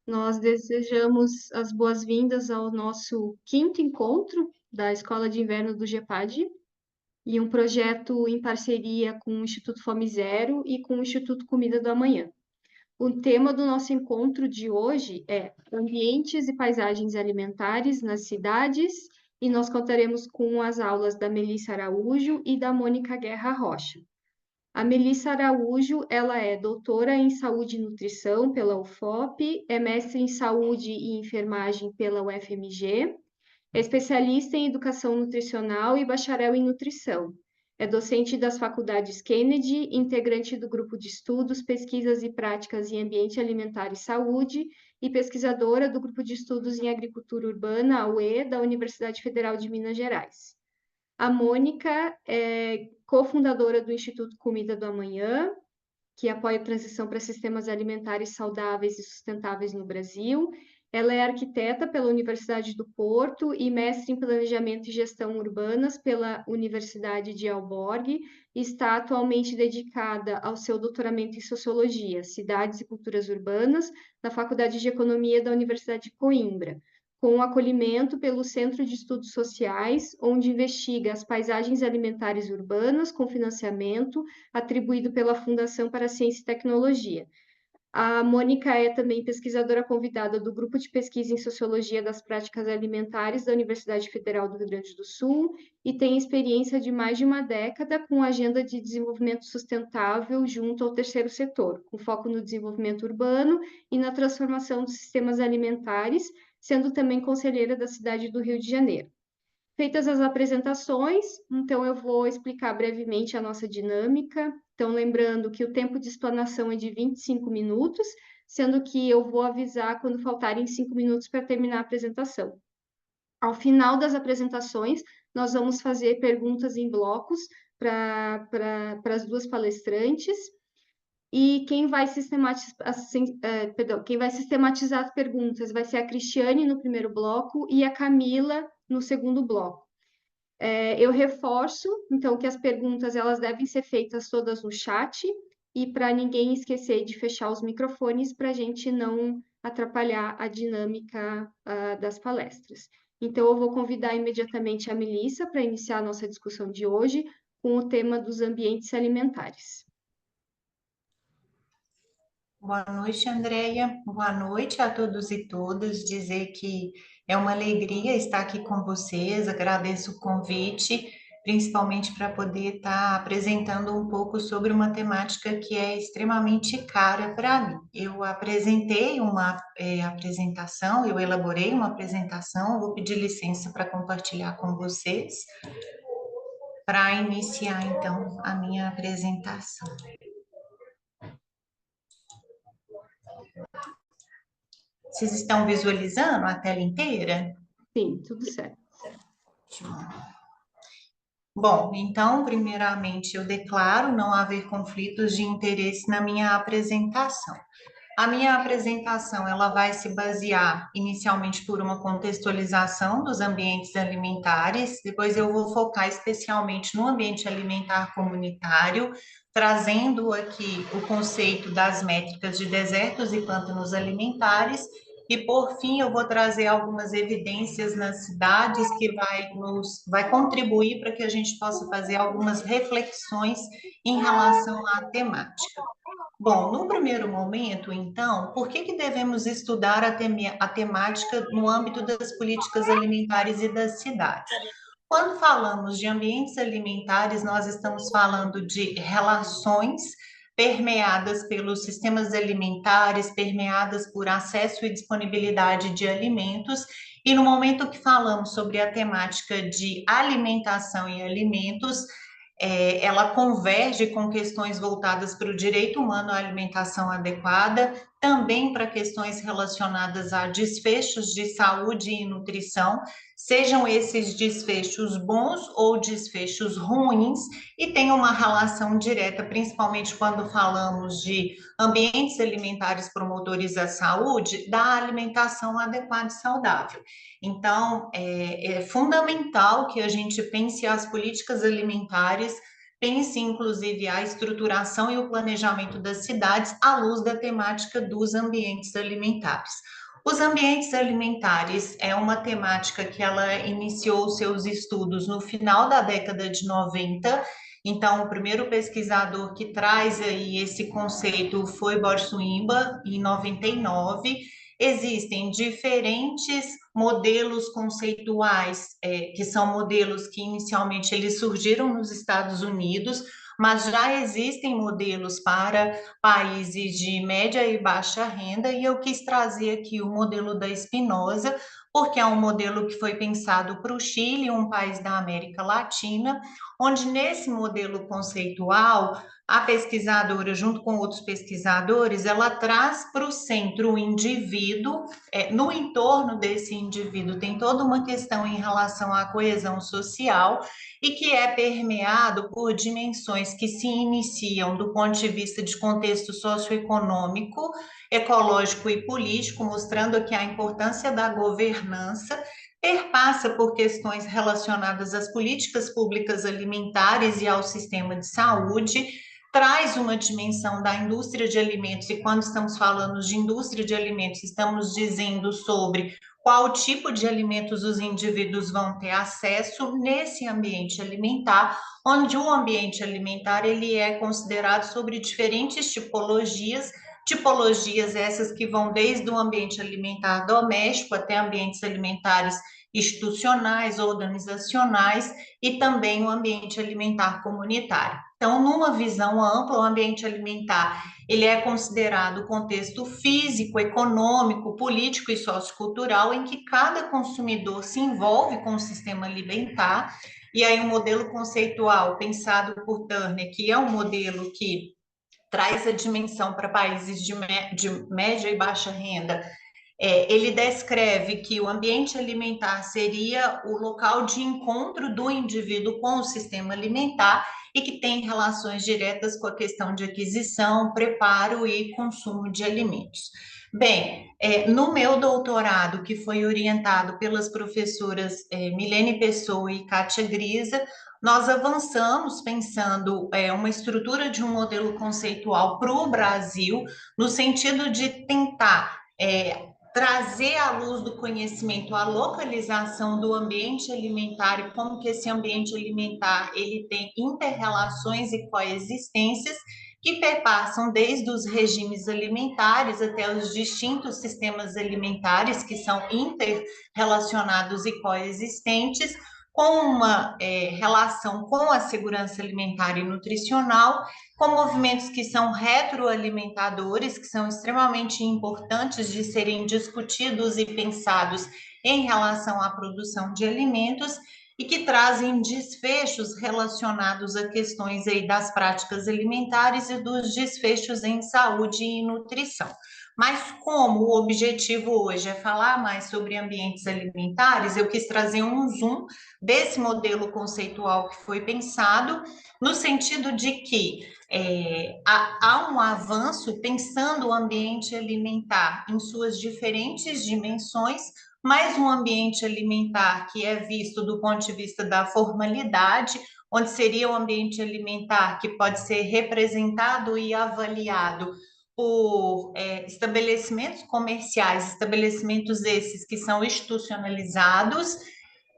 Nós desejamos as boas-vindas ao nosso quinto encontro da Escola de Inverno do GEPAD e um projeto em parceria com o Instituto Fome Zero e com o Instituto Comida do Amanhã. O tema do nosso encontro de hoje é Ambientes e Paisagens Alimentares nas Cidades, e nós contaremos com as aulas da Melissa Araújo e da Mônica Guerra Rocha. A Melissa Araújo, ela é doutora em Saúde e Nutrição pela UFOP, é mestre em Saúde e Enfermagem pela UFMG, é especialista em Educação Nutricional e bacharel em Nutrição. É docente das faculdades Kennedy, integrante do Grupo de Estudos, Pesquisas e Práticas em Ambiente Alimentar e Saúde e pesquisadora do Grupo de Estudos em Agricultura Urbana, a UE, da Universidade Federal de Minas Gerais. A Mônica é cofundadora do Instituto Comida do Amanhã, que apoia a transição para sistemas alimentares saudáveis e sustentáveis no Brasil. Ela é arquiteta pela Universidade do Porto e mestre em Planejamento e Gestão Urbanas pela Universidade de Aalborg e está atualmente dedicada ao seu doutoramento em Sociologia, Cidades e Culturas Urbanas, na Faculdade de Economia da Universidade de Coimbra, com acolhimento pelo Centro de Estudos Sociais, onde investiga as paisagens alimentares urbanas com financiamento atribuído pela Fundação para a Ciência e Tecnologia. A Mônica é também pesquisadora convidada do Grupo de Pesquisa em Sociologia das Práticas Alimentares da Universidade Federal do Rio Grande do Sul e tem experiência de mais de uma década com a agenda de desenvolvimento sustentável junto ao terceiro setor, com foco no desenvolvimento urbano e na transformação dos sistemas alimentares, sendo também conselheira da cidade do Rio de Janeiro. Feitas as apresentações, então eu vou explicar brevemente a nossa dinâmica. Então, lembrando que o tempo de explanação é de 25 minutos, sendo que eu vou avisar quando faltarem 5 minutos para terminar a apresentação. Ao final das apresentações, nós vamos fazer perguntas em blocos para as duas palestrantes, e quem vai quem vai sistematizar as perguntas vai ser a Cristiane no primeiro bloco e a Camila no segundo bloco. Eu reforço, então, que as perguntas elas devem ser feitas todas no chat e para ninguém esquecer de fechar os microfones para a gente não atrapalhar a dinâmica das palestras. Então, eu vou convidar imediatamente a Melissa para iniciar a nossa discussão de hoje com o tema dos ambientes alimentares. Boa noite, Andréia. Boa noite a todos e todas. Dizer que é uma alegria estar aqui com vocês. Agradeço o convite, principalmente para poder estar apresentando um pouco sobre uma temática que é extremamente cara para mim. Eu apresentei uma apresentação, eu elaborei uma apresentação, vou pedir licença para compartilhar com vocês, para iniciar, então, a minha apresentação. Vocês estão visualizando a tela inteira? Sim, tudo certo. Bom, então, primeiramente, eu declaro não haver conflitos de interesse na minha apresentação. A minha apresentação, ela vai se basear inicialmente por uma contextualização dos ambientes alimentares, depois eu vou focar especialmente no ambiente alimentar comunitário, trazendo aqui o conceito das métricas de desertos e pântanos alimentares, e por fim eu vou trazer algumas evidências nas cidades que vai contribuir para que a gente possa fazer algumas reflexões em relação à temática. Bom, no primeiro momento, então, por que devemos estudar a temática no âmbito das políticas alimentares e das cidades? Quando falamos de ambientes alimentares, nós estamos falando de relações permeadas pelos sistemas alimentares, permeadas por acesso e disponibilidade de alimentos, e no momento que falamos sobre a temática de alimentação e alimentos, ela converge com questões voltadas para o direito humano à alimentação adequada, também para questões relacionadas a desfechos de saúde e nutrição, sejam esses desfechos bons ou desfechos ruins, e tem uma relação direta, principalmente quando falamos de ambientes alimentares promotores da saúde, da alimentação adequada e saudável. Então, é fundamental que a gente pense as políticas alimentares pense, inclusive, a estruturação e o planejamento das cidades à luz da temática dos ambientes alimentares. Os ambientes alimentares é uma temática que ela iniciou seus estudos no final da década de 90. Então, o primeiro pesquisador que traz aí esse conceito foi Boris Swinba, em 99. Existem diferentes modelos conceituais, que são modelos que inicialmente eles surgiram nos Estados Unidos, mas já existem modelos para países de média e baixa renda, e eu quis trazer aqui o modelo da Spinoza, porque é um modelo que foi pensado para o Chile, um país da América Latina, onde nesse modelo conceitual, a pesquisadora, junto com outros pesquisadores, ela traz para o centro o indivíduo, no entorno desse indivíduo tem toda uma questão em relação à coesão social e que é permeado por dimensões que se iniciam do ponto de vista de contexto socioeconômico, ecológico e político, mostrando aqui a importância da governança, perpassa por questões relacionadas às políticas públicas alimentares e ao sistema de saúde, traz uma dimensão da indústria de alimentos, e quando estamos falando de indústria de alimentos, estamos dizendo sobre qual tipo de alimentos os indivíduos vão ter acesso nesse ambiente alimentar, onde o ambiente alimentar ele é considerado sobre diferentes tipologias, tipologias essas que vão desde o ambiente alimentar doméstico até ambientes alimentares institucionais, organizacionais e também o ambiente alimentar comunitário. Então, numa visão ampla, o ambiente alimentar ele é considerado o contexto físico, econômico, político e sociocultural em que cada consumidor se envolve com o sistema alimentar. E aí, um modelo conceitual pensado por Turner, que é um modelo que traz a dimensão para países de média e baixa renda, ele descreve que o ambiente alimentar seria o local de encontro do indivíduo com o sistema alimentar e que tem relações diretas com a questão de aquisição, preparo e consumo de alimentos. Bem, no meu doutorado, que foi orientado pelas professoras Milene Pessoa e Kátia Grisa, nós avançamos pensando uma estrutura de um modelo conceitual para o Brasil, no sentido de tentar trazer à luz do conhecimento a localização do ambiente alimentar e como que esse ambiente alimentar ele tem interrelações e coexistências que perpassam desde os regimes alimentares até os distintos sistemas alimentares que são interrelacionados e coexistentes, com uma relação com a segurança alimentar e nutricional, com movimentos que são retroalimentadores, que são extremamente importantes de serem discutidos e pensados em relação à produção de alimentos e que trazem desfechos relacionados a questões aí das práticas alimentares e dos desfechos em saúde e nutrição. Mas como o objetivo hoje é falar mais sobre ambientes alimentares, eu quis trazer um zoom desse modelo conceitual que foi pensado, no sentido de que há um avanço pensando o ambiente alimentar em suas diferentes dimensões, mas um ambiente alimentar que é visto do ponto de vista da formalidade, onde seria o ambiente alimentar que pode ser representado e avaliado por estabelecimentos comerciais, estabelecimentos esses que são institucionalizados,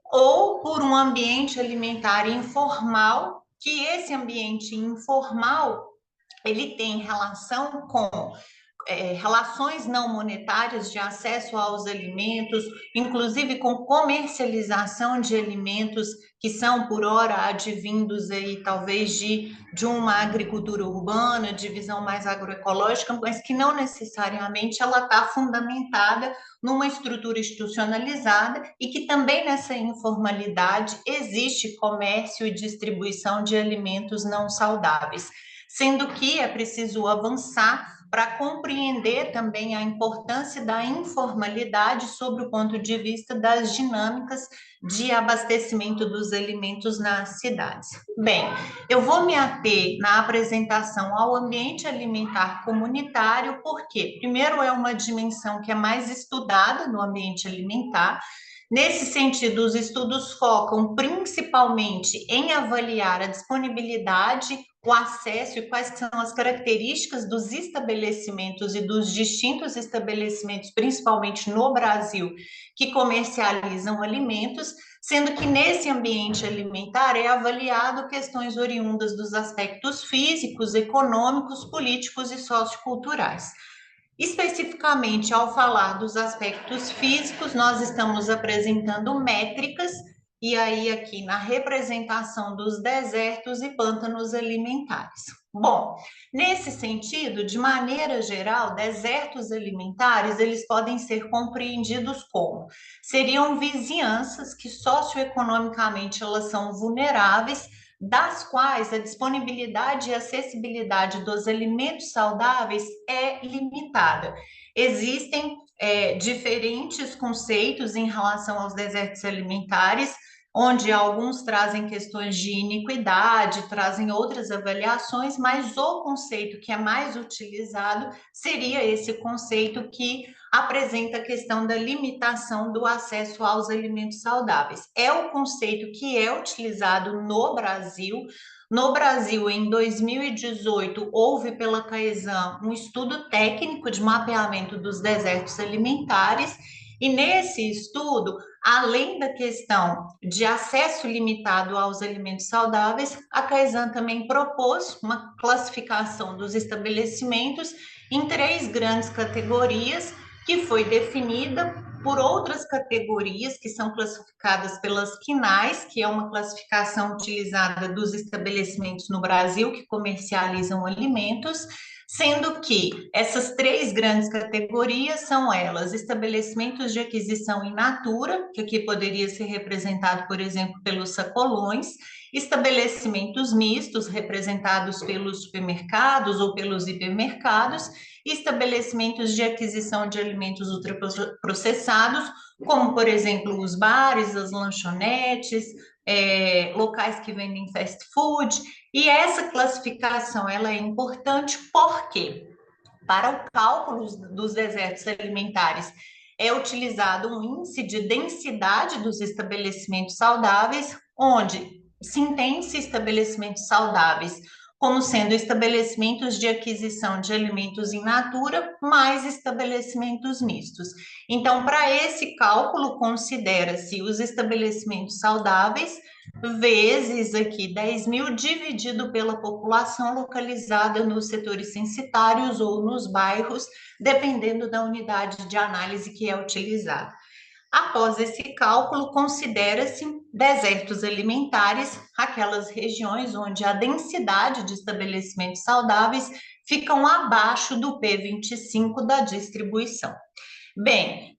ou por um ambiente alimentar informal, que esse ambiente informal ele tem relação com relações não monetárias de acesso aos alimentos, inclusive com comercialização de alimentos que são, por hora, advindos aí, talvez, de uma agricultura urbana, de visão mais agroecológica, mas que não necessariamente ela está fundamentada numa estrutura institucionalizada e que também nessa informalidade existe comércio e distribuição de alimentos não saudáveis, sendo que é preciso avançar para compreender também a importância da informalidade sobre o ponto de vista das dinâmicas de abastecimento dos alimentos nas cidades. Bem, eu vou me ater na apresentação ao ambiente alimentar comunitário, porque, primeiro, é uma dimensão que é mais estudada no ambiente alimentar, Nesse sentido, os estudos focam principalmente em avaliar a disponibilidade, o acesso e quais são as características dos estabelecimentos e dos distintos estabelecimentos, principalmente no Brasil, que comercializam alimentos, sendo que nesse ambiente alimentar é avaliado questões oriundas dos aspectos físicos, econômicos, políticos e socioculturais. Especificamente, ao falar dos aspectos físicos, nós estamos apresentando métricas, e aí aqui na representação dos desertos e pântanos alimentares. Bom, nesse sentido, de maneira geral, desertos alimentares, eles podem ser compreendidos como seriam vizinhanças que socioeconomicamente elas são vulneráveis, das quais a disponibilidade e acessibilidade dos alimentos saudáveis é limitada. Existem diferentes conceitos em relação aos desertos alimentares, onde alguns trazem questões de iniquidade, trazem outras avaliações, mas o conceito que é mais utilizado seria esse conceito que apresenta a questão da limitação do acesso aos alimentos saudáveis. É o conceito que é utilizado no Brasil. No Brasil, em 2018, houve pela Caesan um estudo técnico de mapeamento dos desertos alimentares, e nesse estudo, além da questão de acesso limitado aos alimentos saudáveis, a Caesan também propôs uma classificação dos estabelecimentos em 3 grandes categorias, que foi definida por outras categorias que são classificadas pelas quinais, que é uma classificação utilizada dos estabelecimentos no Brasil que comercializam alimentos, sendo que essas 3 grandes categorias são elas: estabelecimentos de aquisição in natura, que aqui poderia ser representado, por exemplo, pelos sacolões, estabelecimentos mistos, representados pelos supermercados ou pelos hipermercados, estabelecimentos de aquisição de alimentos ultraprocessados, como, por exemplo, os bares, as lanchonetes, locais que vendem fast food. E essa classificação ela é importante porque, para o cálculo dos desertos alimentares, é utilizado um índice de densidade dos estabelecimentos saudáveis, onde se entende estabelecimentos saudáveis como sendo estabelecimentos de aquisição de alimentos in natura, mais estabelecimentos mistos. Então, para esse cálculo, considera-se os estabelecimentos saudáveis vezes aqui 10.000 dividido pela população localizada nos setores censitários ou nos bairros, dependendo da unidade de análise que é utilizada. Após esse cálculo, considera-se desertos alimentares aquelas regiões onde a densidade de estabelecimentos saudáveis ficam abaixo do P25 da distribuição. Bem,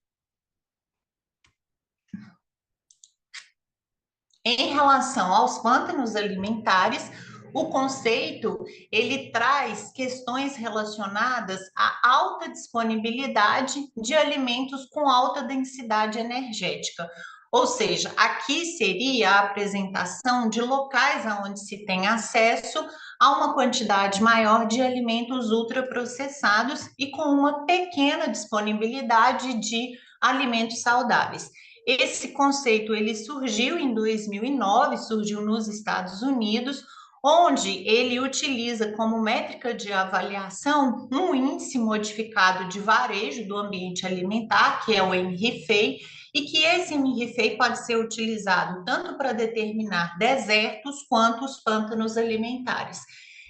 em relação aos pântanos alimentares, o conceito ele traz questões relacionadas à alta disponibilidade de alimentos com alta densidade energética. Ou seja, aqui seria a apresentação de locais onde se tem acesso a uma quantidade maior de alimentos ultraprocessados e com uma pequena disponibilidade de alimentos saudáveis. Esse conceito ele surgiu em 2009, surgiu nos Estados Unidos, onde ele utiliza como métrica de avaliação um índice modificado de varejo do ambiente alimentar, que é o MRFEI, e que esse MRFEI pode ser utilizado tanto para determinar desertos quanto os pântanos alimentares.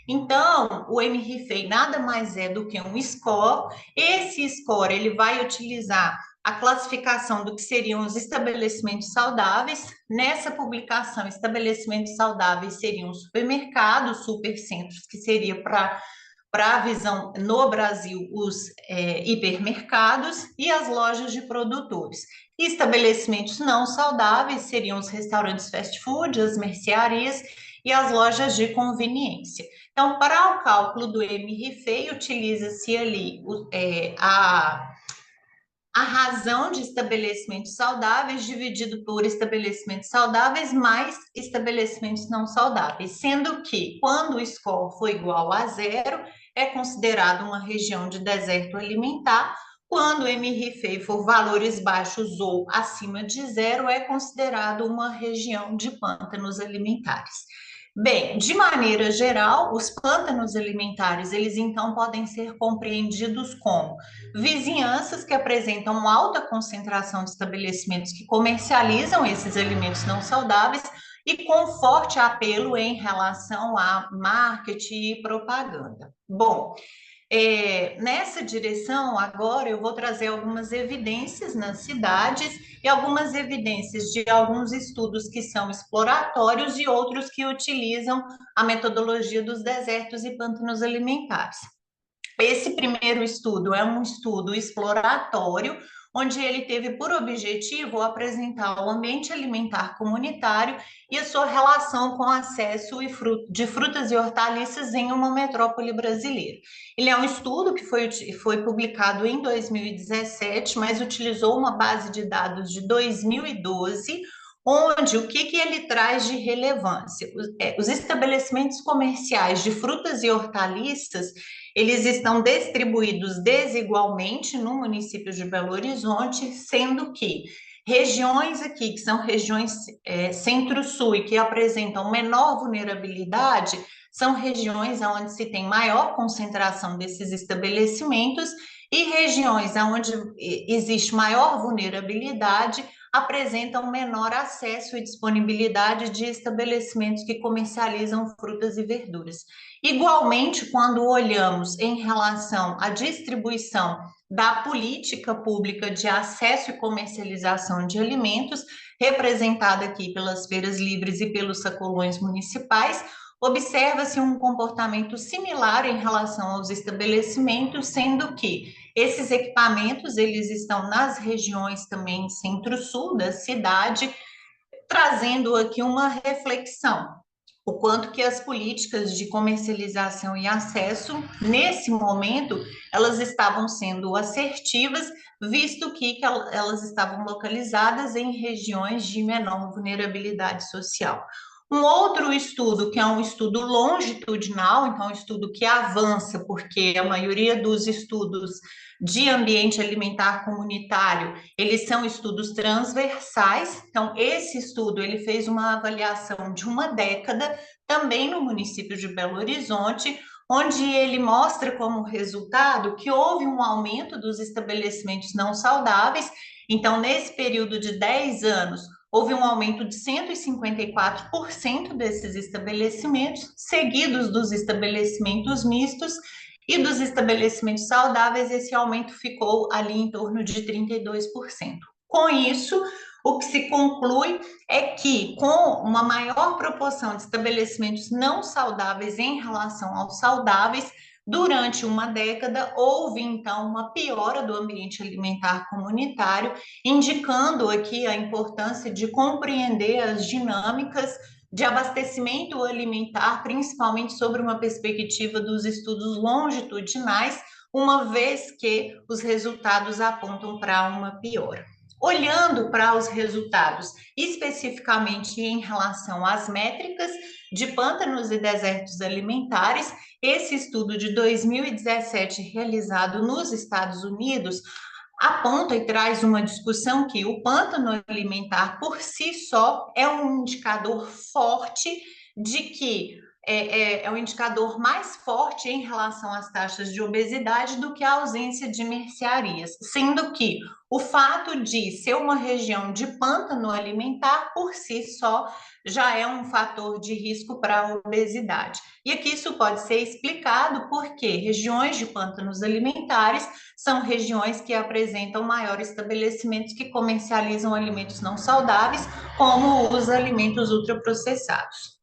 Então, o MRFEI nada mais é do que um score. Esse score ele vai utilizar a classificação do que seriam os estabelecimentos saudáveis. Nessa publicação, estabelecimentos saudáveis seriam supermercados, supercentros, que seria para a visão no Brasil, os hipermercados e as lojas de produtores. Estabelecimentos não saudáveis seriam os restaurantes fast food, as mercearias e as lojas de conveniência. Então, para o cálculo do MRFEI, utiliza-se ali a razão de estabelecimentos saudáveis dividido por estabelecimentos saudáveis mais estabelecimentos não saudáveis, sendo que, quando o score for igual a 0, é considerado uma região de deserto alimentar, Quando MRFE for valores baixos ou acima de zero, é considerado uma região de pântanos alimentares. Bem, de maneira geral, os pântanos alimentares, eles então podem ser compreendidos como vizinhanças que apresentam alta concentração de estabelecimentos que comercializam esses alimentos não saudáveis e com forte apelo em relação a marketing e propaganda. Bom, nessa direção, agora eu vou trazer algumas evidências nas cidades e algumas evidências de alguns estudos que são exploratórios e outros que utilizam a metodologia dos desertos e pântanos alimentares. Esse primeiro estudo é um estudo exploratório, onde ele teve por objetivo apresentar o ambiente alimentar comunitário e a sua relação com o acesso de frutas e hortaliças em uma metrópole brasileira. Ele é um estudo que foi publicado em 2017, mas utilizou uma base de dados de 2012, onde o que ele traz de relevância? Os estabelecimentos comerciais de frutas e hortaliças, eles estão distribuídos desigualmente no município de Belo Horizonte, sendo que regiões aqui, que são regiões centro-sul e que apresentam menor vulnerabilidade, são regiões onde se tem maior concentração desses estabelecimentos e regiões onde existe maior vulnerabilidade apresentam menor acesso e disponibilidade de estabelecimentos que comercializam frutas e verduras. Igualmente, quando olhamos em relação à distribuição da política pública de acesso e comercialização de alimentos, representada aqui pelas feiras livres e pelos sacolões municipais, observa-se um comportamento similar em relação aos estabelecimentos, sendo que esses equipamentos eles estão nas regiões também centro-sul da cidade, trazendo aqui uma reflexão o quanto que as políticas de comercialização e acesso, nesse momento, elas estavam sendo assertivas, visto que elas estavam localizadas em regiões de menor vulnerabilidade social. Um outro estudo, que é um estudo longitudinal, então um estudo que avança, porque a maioria dos estudos de ambiente alimentar comunitário, eles são estudos transversais. Então, esse estudo, ele fez uma avaliação de uma década, também no município de Belo Horizonte, onde ele mostra como resultado que houve um aumento dos estabelecimentos não saudáveis. Então, nesse período de 10 anos, houve um aumento de 154% desses estabelecimentos, seguidos dos estabelecimentos mistos, e dos estabelecimentos saudáveis, esse aumento ficou ali em torno de 32%. Com isso, o que se conclui é que, com uma maior proporção de estabelecimentos não saudáveis em relação aos saudáveis, durante uma década, houve então uma piora do ambiente alimentar comunitário, indicando aqui a importância de compreender as dinâmicas de abastecimento alimentar, principalmente sobre uma perspectiva dos estudos longitudinais, uma vez que os resultados apontam para uma piora. Olhando para os resultados especificamente em relação às métricas de pântanos e desertos alimentares, esse estudo de 2017, realizado nos Estados Unidos, aponta e traz uma discussão que o pântano alimentar por si só é um indicador forte de que é um indicador mais forte em relação às taxas de obesidade do que a ausência de mercearias, sendo que o fato de ser uma região de pântano alimentar por si só já é um fator de risco para a obesidade. E aqui isso pode ser explicado porque regiões de pântanos alimentares são regiões que apresentam maiores estabelecimentos que comercializam alimentos não saudáveis, como os alimentos ultraprocessados.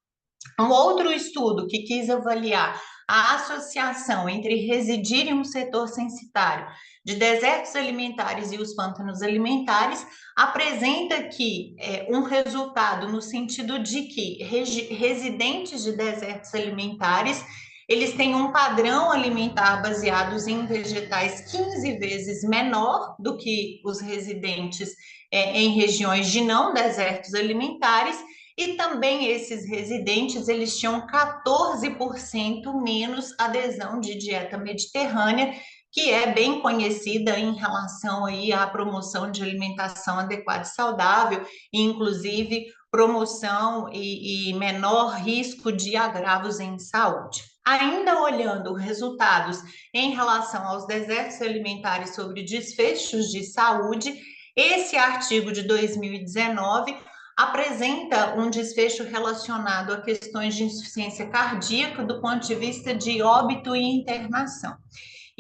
Um outro estudo que quis avaliar a associação entre residir em um setor censitário de desertos alimentares e os pântanos alimentares apresenta aqui um resultado no sentido de que residentes de desertos alimentares eles têm um padrão alimentar baseados em vegetais 15 vezes menor do que os residentes em regiões de não desertos alimentares, e também esses residentes, eles tinham 14% menos adesão de dieta mediterrânea, que é bem conhecida em relação aí à promoção de alimentação adequada e saudável, e inclusive promoção e menor risco de agravos em saúde. Ainda olhando resultados em relação aos desertos alimentares sobre desfechos de saúde, esse artigo de 2019 apresenta um desfecho relacionado a questões de insuficiência cardíaca do ponto de vista de óbito e internação.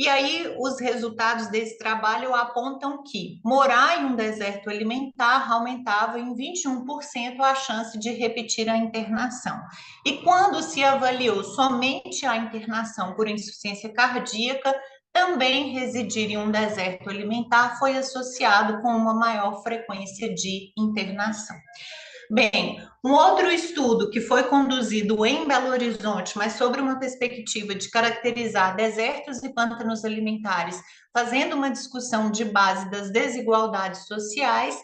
E aí, os resultados desse trabalho apontam que morar em um deserto alimentar aumentava em 21% a chance de repetir a internação. E quando se avaliou somente a internação por insuficiência cardíaca, também residir em um deserto alimentar foi associado com uma maior frequência de internação. Bem, um outro estudo que foi conduzido em Belo Horizonte, mas sobre uma perspectiva de caracterizar desertos e pântanos alimentares, fazendo uma discussão de base das desigualdades sociais,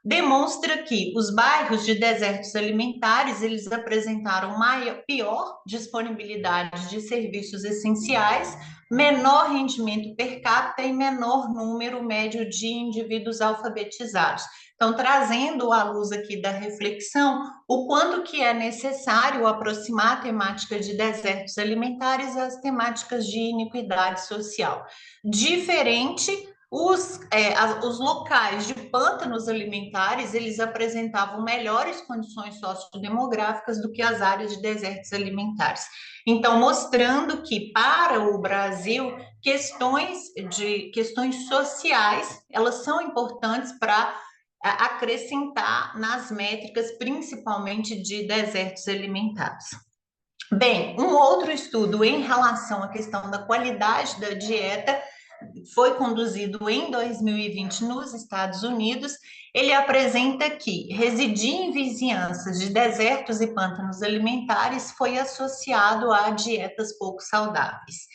demonstra que os bairros de desertos alimentares, eles apresentaram pior disponibilidade de serviços essenciais, menor rendimento per capita e menor número médio de indivíduos alfabetizados. Então, trazendo à luz aqui da reflexão, o quanto que é necessário aproximar a temática de desertos alimentares às temáticas de iniquidade social. Diferente, os locais de pântanos alimentares, eles apresentavam melhores condições sociodemográficas do que as áreas de desertos alimentares. Então, mostrando que para o Brasil, questões sociais, elas são importantes para acrescentar nas métricas, principalmente de desertos alimentares. Bem, um outro estudo em relação à questão da qualidade da dieta foi conduzido em 2020 nos Estados Unidos. Ele apresenta que residir em vizinhanças de desertos e pântanos alimentares foi associado a dietas pouco saudáveis.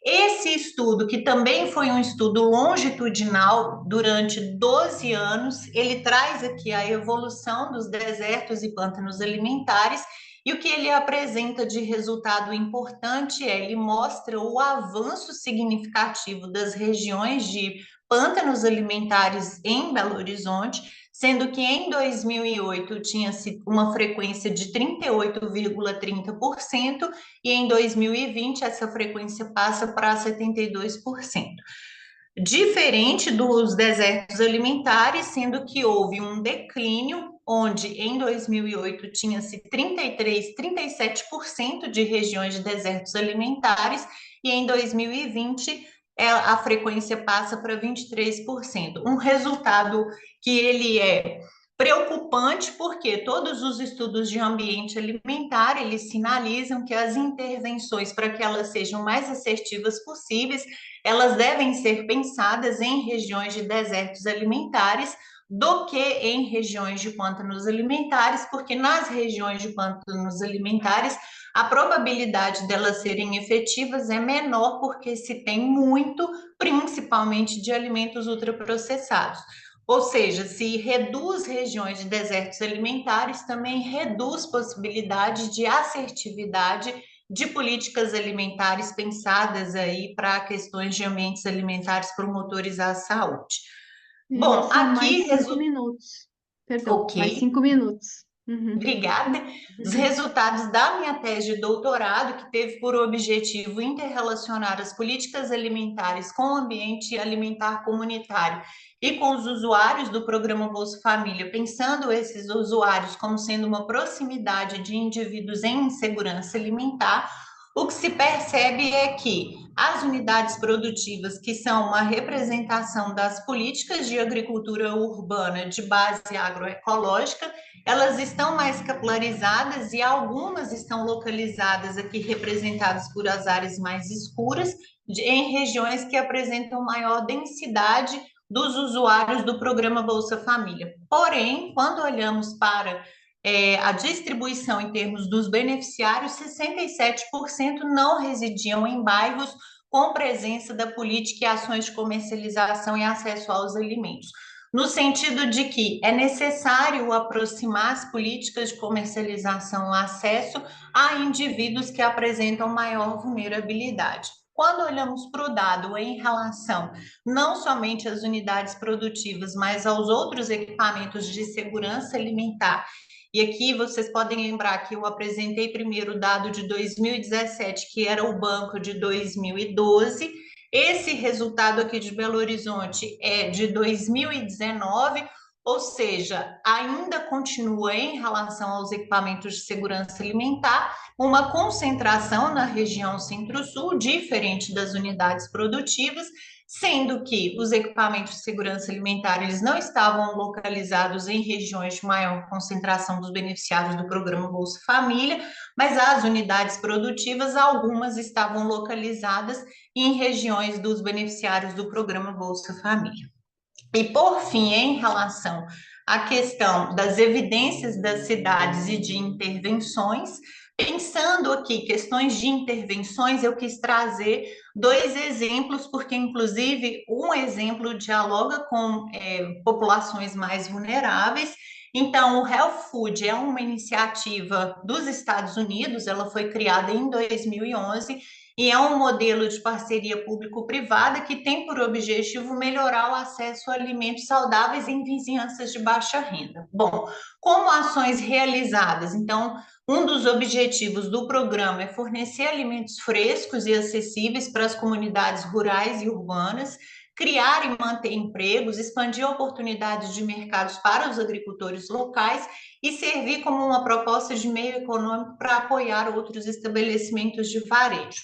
Esse estudo, que também foi um estudo longitudinal durante 12 anos, ele traz aqui a evolução dos desertos e pântanos alimentares, e o que ele apresenta de resultado importante ele mostra o avanço significativo das regiões de pântanos alimentares em Belo Horizonte, sendo que em 2008 tinha-se uma frequência de 38,30% e em 2020 essa frequência passa para 72%. Diferente dos desertos alimentares, sendo que houve um declínio, onde em 2008 tinha-se 37% de regiões de desertos alimentares e em 2020 a frequência passa para 23%. Um resultado que ele é preocupante porque todos os estudos de ambiente alimentar, eles sinalizam que as intervenções, para que elas sejam mais assertivas possíveis, elas devem ser pensadas em regiões de desertos alimentares do que em regiões de pântanos alimentares, porque nas regiões de pântanos alimentares a probabilidade delas serem efetivas é menor porque se tem muito, principalmente de alimentos ultraprocessados. Ou seja, se reduz regiões de desertos alimentares, também reduz possibilidade de assertividade de políticas alimentares pensadas aí para questões de ambientes alimentares promotores à saúde. Já Bom, são aqui... mais 5 minutos. Perdão, Ok. mais 5 minutos. Obrigada. Os resultados da minha tese de doutorado, que teve por objetivo interrelacionar as políticas alimentares com o ambiente alimentar comunitário e com os usuários do programa Bolsa Família, pensando esses usuários como sendo uma proximidade de indivíduos em insegurança alimentar, o que se percebe é que as unidades produtivas, que são uma representação das políticas de agricultura urbana de base agroecológica, elas estão mais capilarizadas e algumas estão localizadas aqui, representadas por as áreas mais escuras, em regiões que apresentam maior densidade dos usuários do programa Bolsa Família. Porém, quando olhamos para a distribuição em termos dos beneficiários, 67% não residiam em bairros com presença da política e ações de comercialização e acesso aos alimentos, no sentido de que é necessário aproximar as políticas de comercialização e acesso a indivíduos que apresentam maior vulnerabilidade. quando olhamos para o dado em relação não somente às unidades produtivas, mas aos outros equipamentos de segurança alimentar, e aqui vocês podem lembrar que eu apresentei primeiro o dado de 2017, que era o banco de 2012. Esse resultado aqui de Belo Horizonte é de 2019, ou seja, ainda continua em relação aos equipamentos de segurança alimentar, uma concentração na região Centro-Sul, diferente das unidades produtivas, sendo que os equipamentos de segurança alimentar eles não estavam localizados em regiões de maior concentração dos beneficiários do programa Bolsa Família, mas as unidades produtivas, algumas estavam localizadas em regiões dos beneficiários do programa Bolsa Família. E, por fim, em relação à questão das evidências das cidades e de intervenções, pensando aqui questões de intervenções, eu quis trazer dois exemplos, porque, inclusive, um exemplo dialoga com populações mais vulneráveis. Então, o Health Food é uma iniciativa dos Estados Unidos, ela foi criada em 2011 e é um modelo de parceria público-privada que tem por objetivo melhorar o acesso a alimentos saudáveis em vizinhanças de baixa renda. Bom, como ações realizadas? Então, um dos objetivos do programa é fornecer alimentos frescos e acessíveis para as comunidades rurais e urbanas, criar e manter empregos, expandir oportunidades de mercados para os agricultores locais e servir como uma proposta de meio econômico para apoiar outros estabelecimentos de varejo.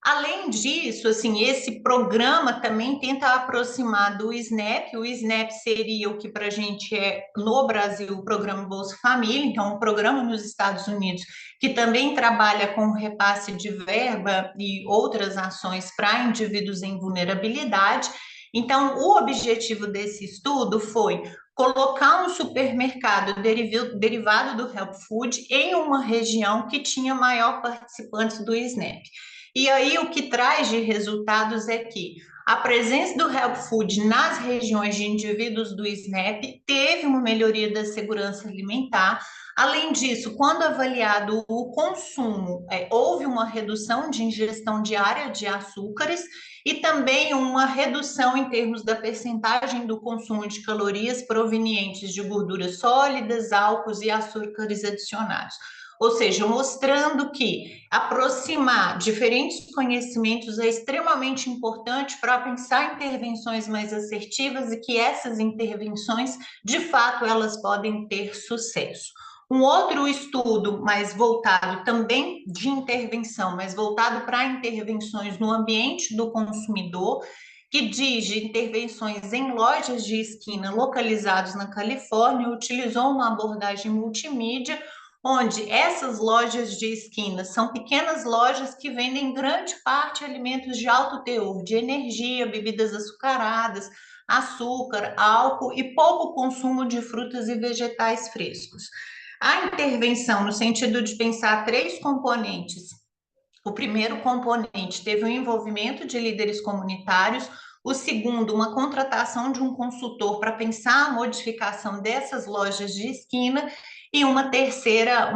Além disso, assim, esse programa também tenta aproximar do SNAP. O SNAP seria o que para a gente é, no Brasil, o programa Bolsa Família, então, um programa nos Estados Unidos que também trabalha com repasse de verba e outras ações para indivíduos em vulnerabilidade. Então, o objetivo desse estudo foi colocar um supermercado derivado do Help Food em uma região que tinha maior participantes do SNAP. E aí o que traz de resultados é que a presença do Help Food nas regiões de indivíduos do SNAP teve uma melhoria da segurança alimentar. Além disso, quando avaliado o consumo, houve uma redução de ingestão diária de açúcares e também uma redução em termos da percentagem do consumo de calorias provenientes de gorduras sólidas, álcools e açúcares adicionados. Ou seja, mostrando que aproximar diferentes conhecimentos é extremamente importante para pensar intervenções mais assertivas e que essas intervenções, de fato, elas podem ter sucesso. Um outro estudo mais voltado também de intervenção, mas voltado para intervenções no ambiente do consumidor, que diz de intervenções em lojas de esquina localizados na Califórnia, utilizou uma abordagem multimídia onde essas lojas de esquina são pequenas lojas que vendem grande parte alimentos de alto teor de energia, bebidas açucaradas, açúcar, álcool e pouco consumo de frutas e vegetais frescos. A intervenção, no sentido de pensar três componentes. O primeiro componente teve o envolvimento de líderes comunitários, o segundo, uma contratação de um consultor para pensar a modificação dessas lojas de esquina, e uma terceira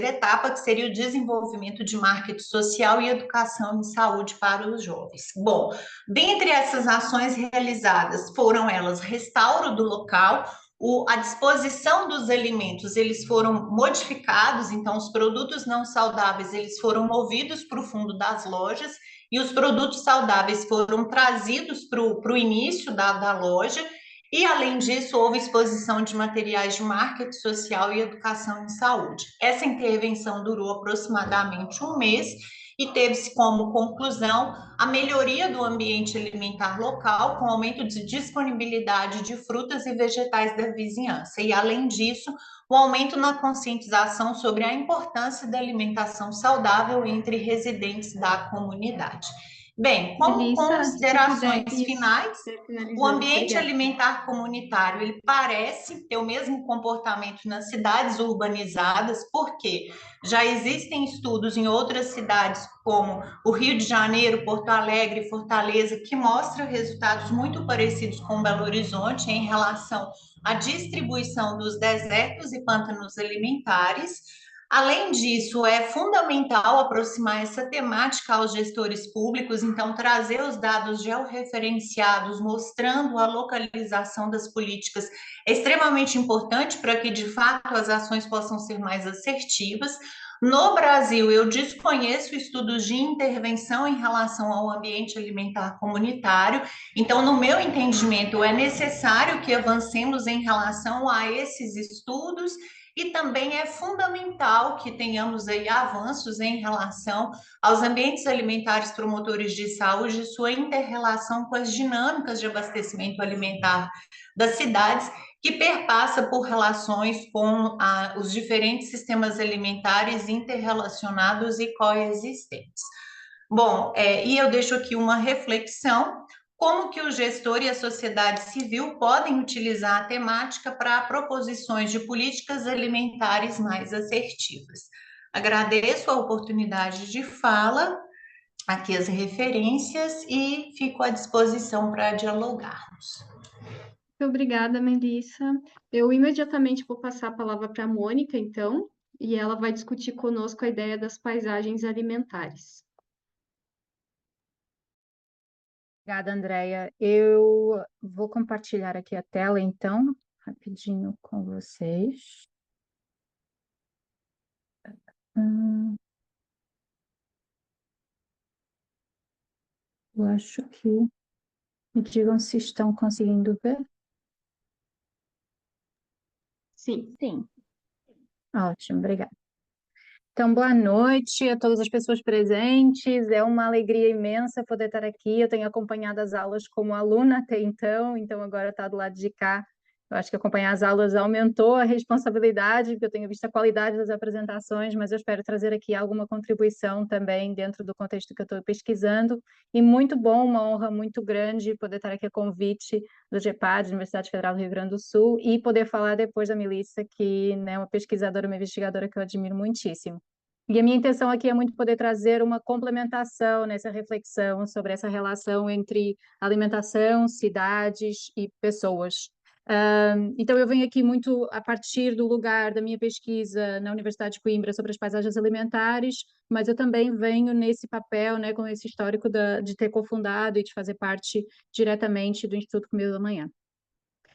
etapa, que seria o desenvolvimento de marketing social e educação em saúde para os jovens. Bom, dentre essas ações realizadas, foram elas restauro do local, a disposição dos alimentos, eles foram modificados, então os produtos não saudáveis, eles foram movidos para o fundo das lojas e os produtos saudáveis foram trazidos para o início da loja. E, além disso, houve exposição de materiais de marketing social e educação em saúde. Essa intervenção durou aproximadamente um mês e teve-se como conclusão a melhoria do ambiente alimentar local, com aumento de disponibilidade de frutas e vegetais da vizinhança. E, além disso, o aumento na conscientização sobre a importância da alimentação saudável entre residentes da comunidade. Bem, como Melissa, se considerações puder, isso, finais, o finalizando, ambiente obrigada. alimentar comunitário, ele parece ter o mesmo comportamento nas cidades urbanizadas, porque já existem estudos em outras cidades, como o Rio de Janeiro, Porto Alegre, Fortaleza, que mostram resultados muito parecidos com Belo Horizonte em relação à distribuição dos desertos e pântanos alimentares. Além disso, é fundamental aproximar essa temática aos gestores públicos, então, trazer os dados georreferenciados, mostrando a localização das políticas, é extremamente importante para que, de fato, as ações possam ser mais assertivas. No Brasil, eu desconheço estudos de intervenção em relação ao ambiente alimentar comunitário, então, no meu entendimento, é necessário que avancemos em relação a esses estudos e também é fundamental que tenhamos aí avanços em relação aos ambientes alimentares promotores de saúde e sua inter-relação com as dinâmicas de abastecimento alimentar das cidades, que perpassa por relações com os diferentes sistemas alimentares interrelacionados e coexistentes. Bom, e eu deixo aqui uma reflexão: como que o gestor e a sociedade civil podem utilizar a temática para proposições de políticas alimentares mais assertivas. Agradeço a oportunidade de fala, aqui as referências e fico à disposição para dialogarmos. Muito obrigada, Melissa. Eu imediatamente vou passar a palavra para a Mônica, então, e ela vai discutir conosco a ideia das paisagens alimentares. Obrigada, Andréia. Eu vou compartilhar aqui a tela, então, rapidinho com vocês. Eu acho que... Me digam se estão conseguindo ver. Sim. Sim. Ótimo, obrigada. Então, boa noite a todas as pessoas presentes. É uma alegria imensa poder estar aqui. Eu tenho acompanhado as aulas como aluna até então agora está do lado de cá. Eu acho que acompanhar as aulas aumentou a responsabilidade, porque eu tenho visto a qualidade das apresentações, mas eu espero trazer aqui alguma contribuição também dentro do contexto que eu estou pesquisando. E muito bom, uma honra muito grande poder estar aqui a convite do GEPAD, Universidade Federal do Rio Grande do Sul, e poder falar depois da Melissa, que é uma pesquisadora, uma investigadora que eu admiro muitíssimo. E a minha intenção aqui é muito poder trazer uma complementação nessa reflexão sobre essa relação entre alimentação, cidades e pessoas. Então, eu venho aqui muito a partir do lugar da minha pesquisa na Universidade de Coimbra sobre as paisagens alimentares, mas eu também venho nesse papel, né, com esse histórico de ter cofundado e de fazer parte diretamente do Instituto Comida da Manhã.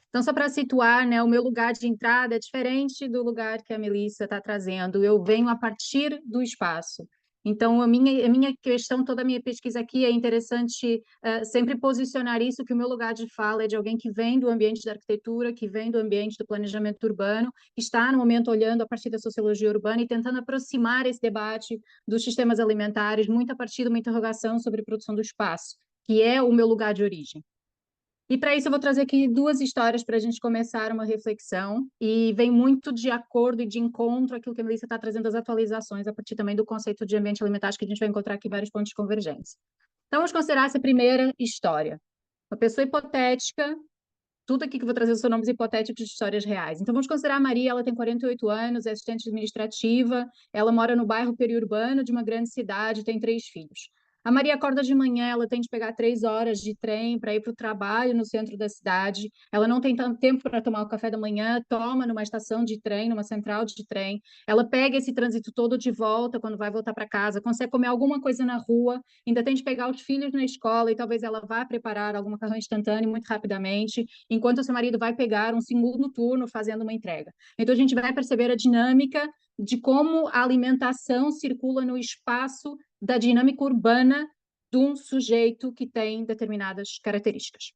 Então, só para situar, né, o meu lugar de entrada é diferente do lugar que a Melissa está trazendo. Eu venho a partir do espaço. Então, a minha questão, toda a minha pesquisa aqui é interessante sempre posicionar isso, que o meu lugar de fala é de alguém que vem do ambiente da arquitetura, que vem do ambiente do planejamento urbano, que está, no momento, olhando a partir da sociologia urbana e tentando aproximar esse debate dos sistemas alimentares, muito a partir de uma interrogação sobre produção do espaço, que é o meu lugar de origem. E para isso eu vou trazer aqui duas histórias para a gente começar uma reflexão, e vem muito de acordo e de encontro àquilo que a Melissa está trazendo, as atualizações, a partir também do conceito de ambiente alimentar, acho que a gente vai encontrar aqui vários pontos de convergência. Então, vamos considerar essa primeira história. Uma pessoa hipotética, tudo aqui que eu vou trazer são nomes hipotéticos de histórias reais. Então, vamos considerar a Maria, ela tem 48 anos, é assistente administrativa, ela mora no bairro periurbano de uma grande cidade, tem 3 filhos. A Maria acorda de manhã, ela tem de pegar 3 horas de trem para ir para o trabalho no centro da cidade. Ela não tem tanto tempo para tomar o café da manhã, toma numa estação de trem, numa central de trem. Ela pega esse trânsito todo de volta quando vai voltar para casa, consegue comer alguma coisa na rua, ainda tem de pegar os filhos na escola e talvez ela vá preparar algum macarrão instantâneo muito rapidamente, enquanto o seu marido vai pegar um segundo turno fazendo uma entrega. Então, a gente vai perceber a dinâmica de como a alimentação circula no espaço da dinâmica urbana de um sujeito que tem determinadas características.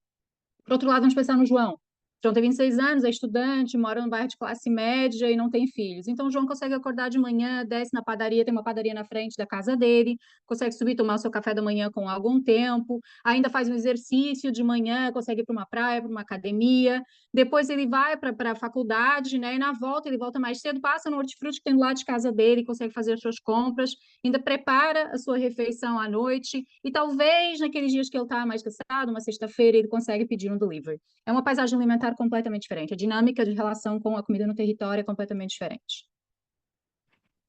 Por outro lado, vamos pensar no João. João tem 26 anos, é estudante, mora num bairro de classe média e não tem filhos. Então, o João consegue acordar de manhã, desce na padaria, tem uma padaria na frente da casa dele, consegue subir, tomar o seu café da manhã com algum tempo, ainda faz um exercício de manhã, consegue ir para uma praia, para uma academia. Depois ele vai para a faculdade, né? E na volta, ele volta mais cedo, passa no hortifruti que tem do lado de casa dele, consegue fazer as suas compras, ainda prepara a sua refeição à noite, e talvez naqueles dias que ele está mais cansado, uma sexta-feira, ele consegue pedir um delivery. É uma paisagem alimentar completamente diferente. A dinâmica de relação com a comida no território é completamente diferente.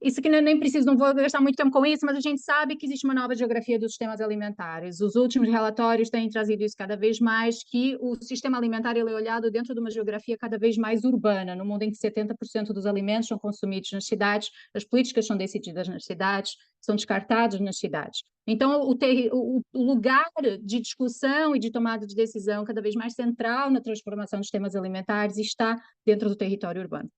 Isso que nem preciso, não vou gastar muito tempo com isso, mas a gente sabe que existe uma nova geografia dos sistemas alimentares. Os últimos relatórios têm trazido isso cada vez mais, que o sistema alimentar ele é olhado dentro de uma geografia cada vez mais urbana, no mundo em que 70% dos alimentos são consumidos nas cidades, as políticas são decididas nas cidades, são descartados nas cidades. Então, o lugar de discussão e de tomada de decisão cada vez mais central na transformação dos sistemas alimentares está dentro do território urbano.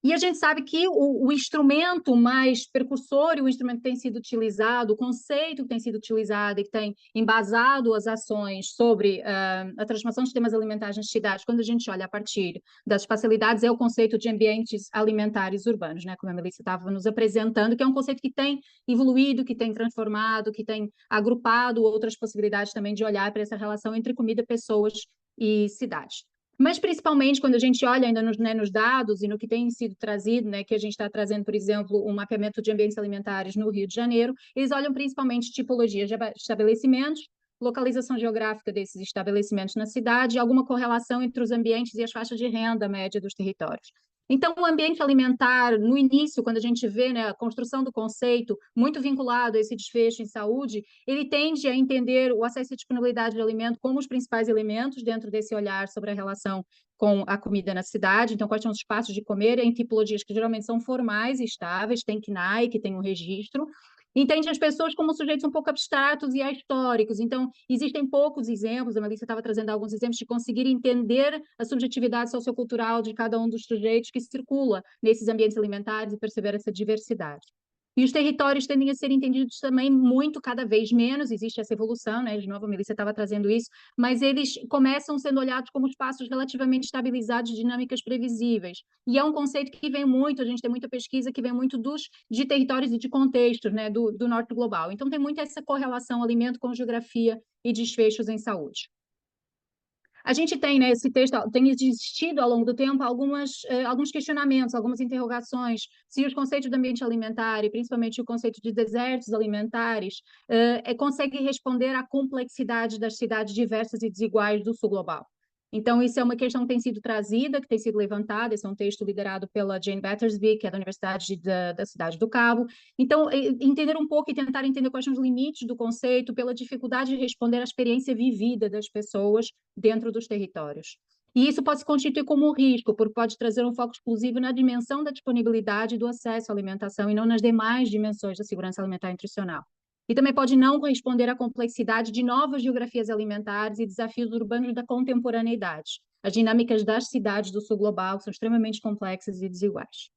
E a gente sabe que o instrumento mais precursor e o instrumento que tem sido utilizado, o conceito que tem sido utilizado e que tem embasado as ações sobre a transformação de sistemas alimentares nas cidades, quando a gente olha a partir das espacialidades, é o conceito de ambientes alimentares urbanos, né? Como a Melissa estava nos apresentando, que é um conceito que tem evoluído, que tem transformado, que tem agrupado outras possibilidades também de olhar para essa relação entre comida, pessoas e cidades. Mas, principalmente, quando a gente olha ainda nos dados e no que tem sido trazido, né, que a gente está trazendo, por exemplo, um mapeamento de ambientes alimentares no Rio de Janeiro, eles olham principalmente tipologias de estabelecimentos, localização geográfica desses estabelecimentos na cidade e alguma correlação entre os ambientes e as faixas de renda média dos territórios. Então, o ambiente alimentar, no início, quando a gente vê, né, a construção do conceito muito vinculado a esse desfecho em saúde, ele tende a entender o acesso e disponibilidade de alimento como os principais elementos dentro desse olhar sobre a relação com a comida na cidade. Então, quais são os espaços de comer em tipologias que geralmente são formais e estáveis, tem CNAE, que tem um registro. Entende as pessoas como sujeitos um pouco abstratos e ahistóricos. Então, existem poucos exemplos, a Melissa estava trazendo alguns exemplos, de conseguir entender a subjetividade sociocultural de cada um dos sujeitos que circula nesses ambientes alimentares e perceber essa diversidade. E os territórios tendem a ser entendidos também muito, cada vez menos, existe essa evolução, né? De novo, a Melissa estava trazendo isso, mas eles começam sendo olhados como espaços relativamente estabilizados, dinâmicas previsíveis. E é um conceito que vem muito, a gente tem muita pesquisa que vem muito de territórios e de contextos, né? Do norte global. Então, tem muito essa correlação alimento com geografia e desfechos em saúde. A gente tem, né, esse texto, tem existido ao longo do tempo alguns questionamentos, algumas interrogações, se os conceitos de ambiente alimentar, e principalmente o conceito de desertos alimentares, conseguem responder à complexidade das cidades diversas e desiguais do sul global. Então, isso é uma questão que tem sido trazida, que tem sido levantada. Esse é um texto liderado pela Jane Battersby, que é da Universidade da Cidade do Cabo. Então, entender um pouco e tentar entender quais são os limites do conceito pela dificuldade de responder à experiência vivida das pessoas dentro dos territórios. E isso pode se constituir como um risco, porque pode trazer um foco exclusivo na dimensão da disponibilidade e do acesso à alimentação e não nas demais dimensões da segurança alimentar e nutricional. E também pode não corresponder à complexidade de novas geografias alimentares e desafios urbanos da contemporaneidade. As dinâmicas das cidades do sul global são extremamente complexas e desiguais.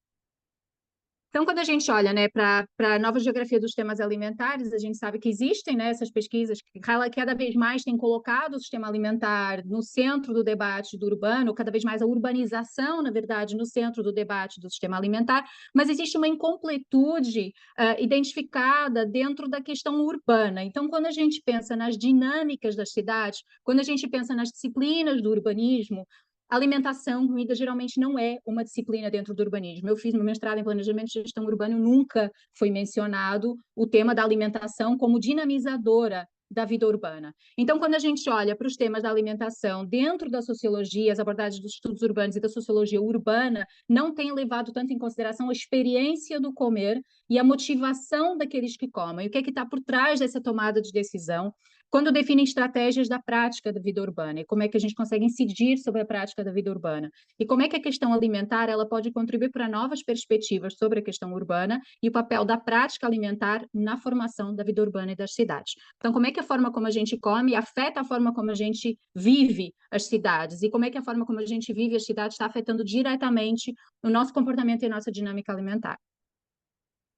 Então, quando a gente olha, né, para a nova geografia dos sistemas alimentares, a gente sabe que existem, né, essas pesquisas que cada vez mais têm colocado o sistema alimentar no centro do debate do urbano, cada vez mais a urbanização, na verdade, no centro do debate do sistema alimentar, mas existe uma incompletude identificada dentro da questão urbana. Então, quando a gente pensa nas dinâmicas das cidades, quando a gente pensa nas disciplinas do urbanismo, alimentação, comida, geralmente não é uma disciplina dentro do urbanismo. Eu fiz meu mestrado em planejamento de gestão urbana e nunca foi mencionado o tema da alimentação como dinamizadora da vida urbana. Então, quando a gente olha para os temas da alimentação dentro da sociologia, as abordagens dos estudos urbanos e da sociologia urbana não têm levado tanto em consideração a experiência do comer e a motivação daqueles que comem. O que é que está por trás dessa tomada de decisão? Quando definem estratégias da prática da vida urbana e como é que a gente consegue incidir sobre a prática da vida urbana e como é que a questão alimentar ela pode contribuir para novas perspectivas sobre a questão urbana e o papel da prática alimentar na formação da vida urbana e das cidades. Então, como é que a forma como a gente come afeta a forma como a gente vive as cidades e como é que a forma como a gente vive as cidades está afetando diretamente o nosso comportamento e a nossa dinâmica alimentar.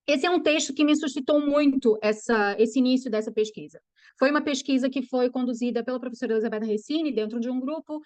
Esse é um texto que me suscitou muito esse início dessa pesquisa. Foi uma pesquisa que foi conduzida pela professora Elizabeth Recine, dentro de um grupo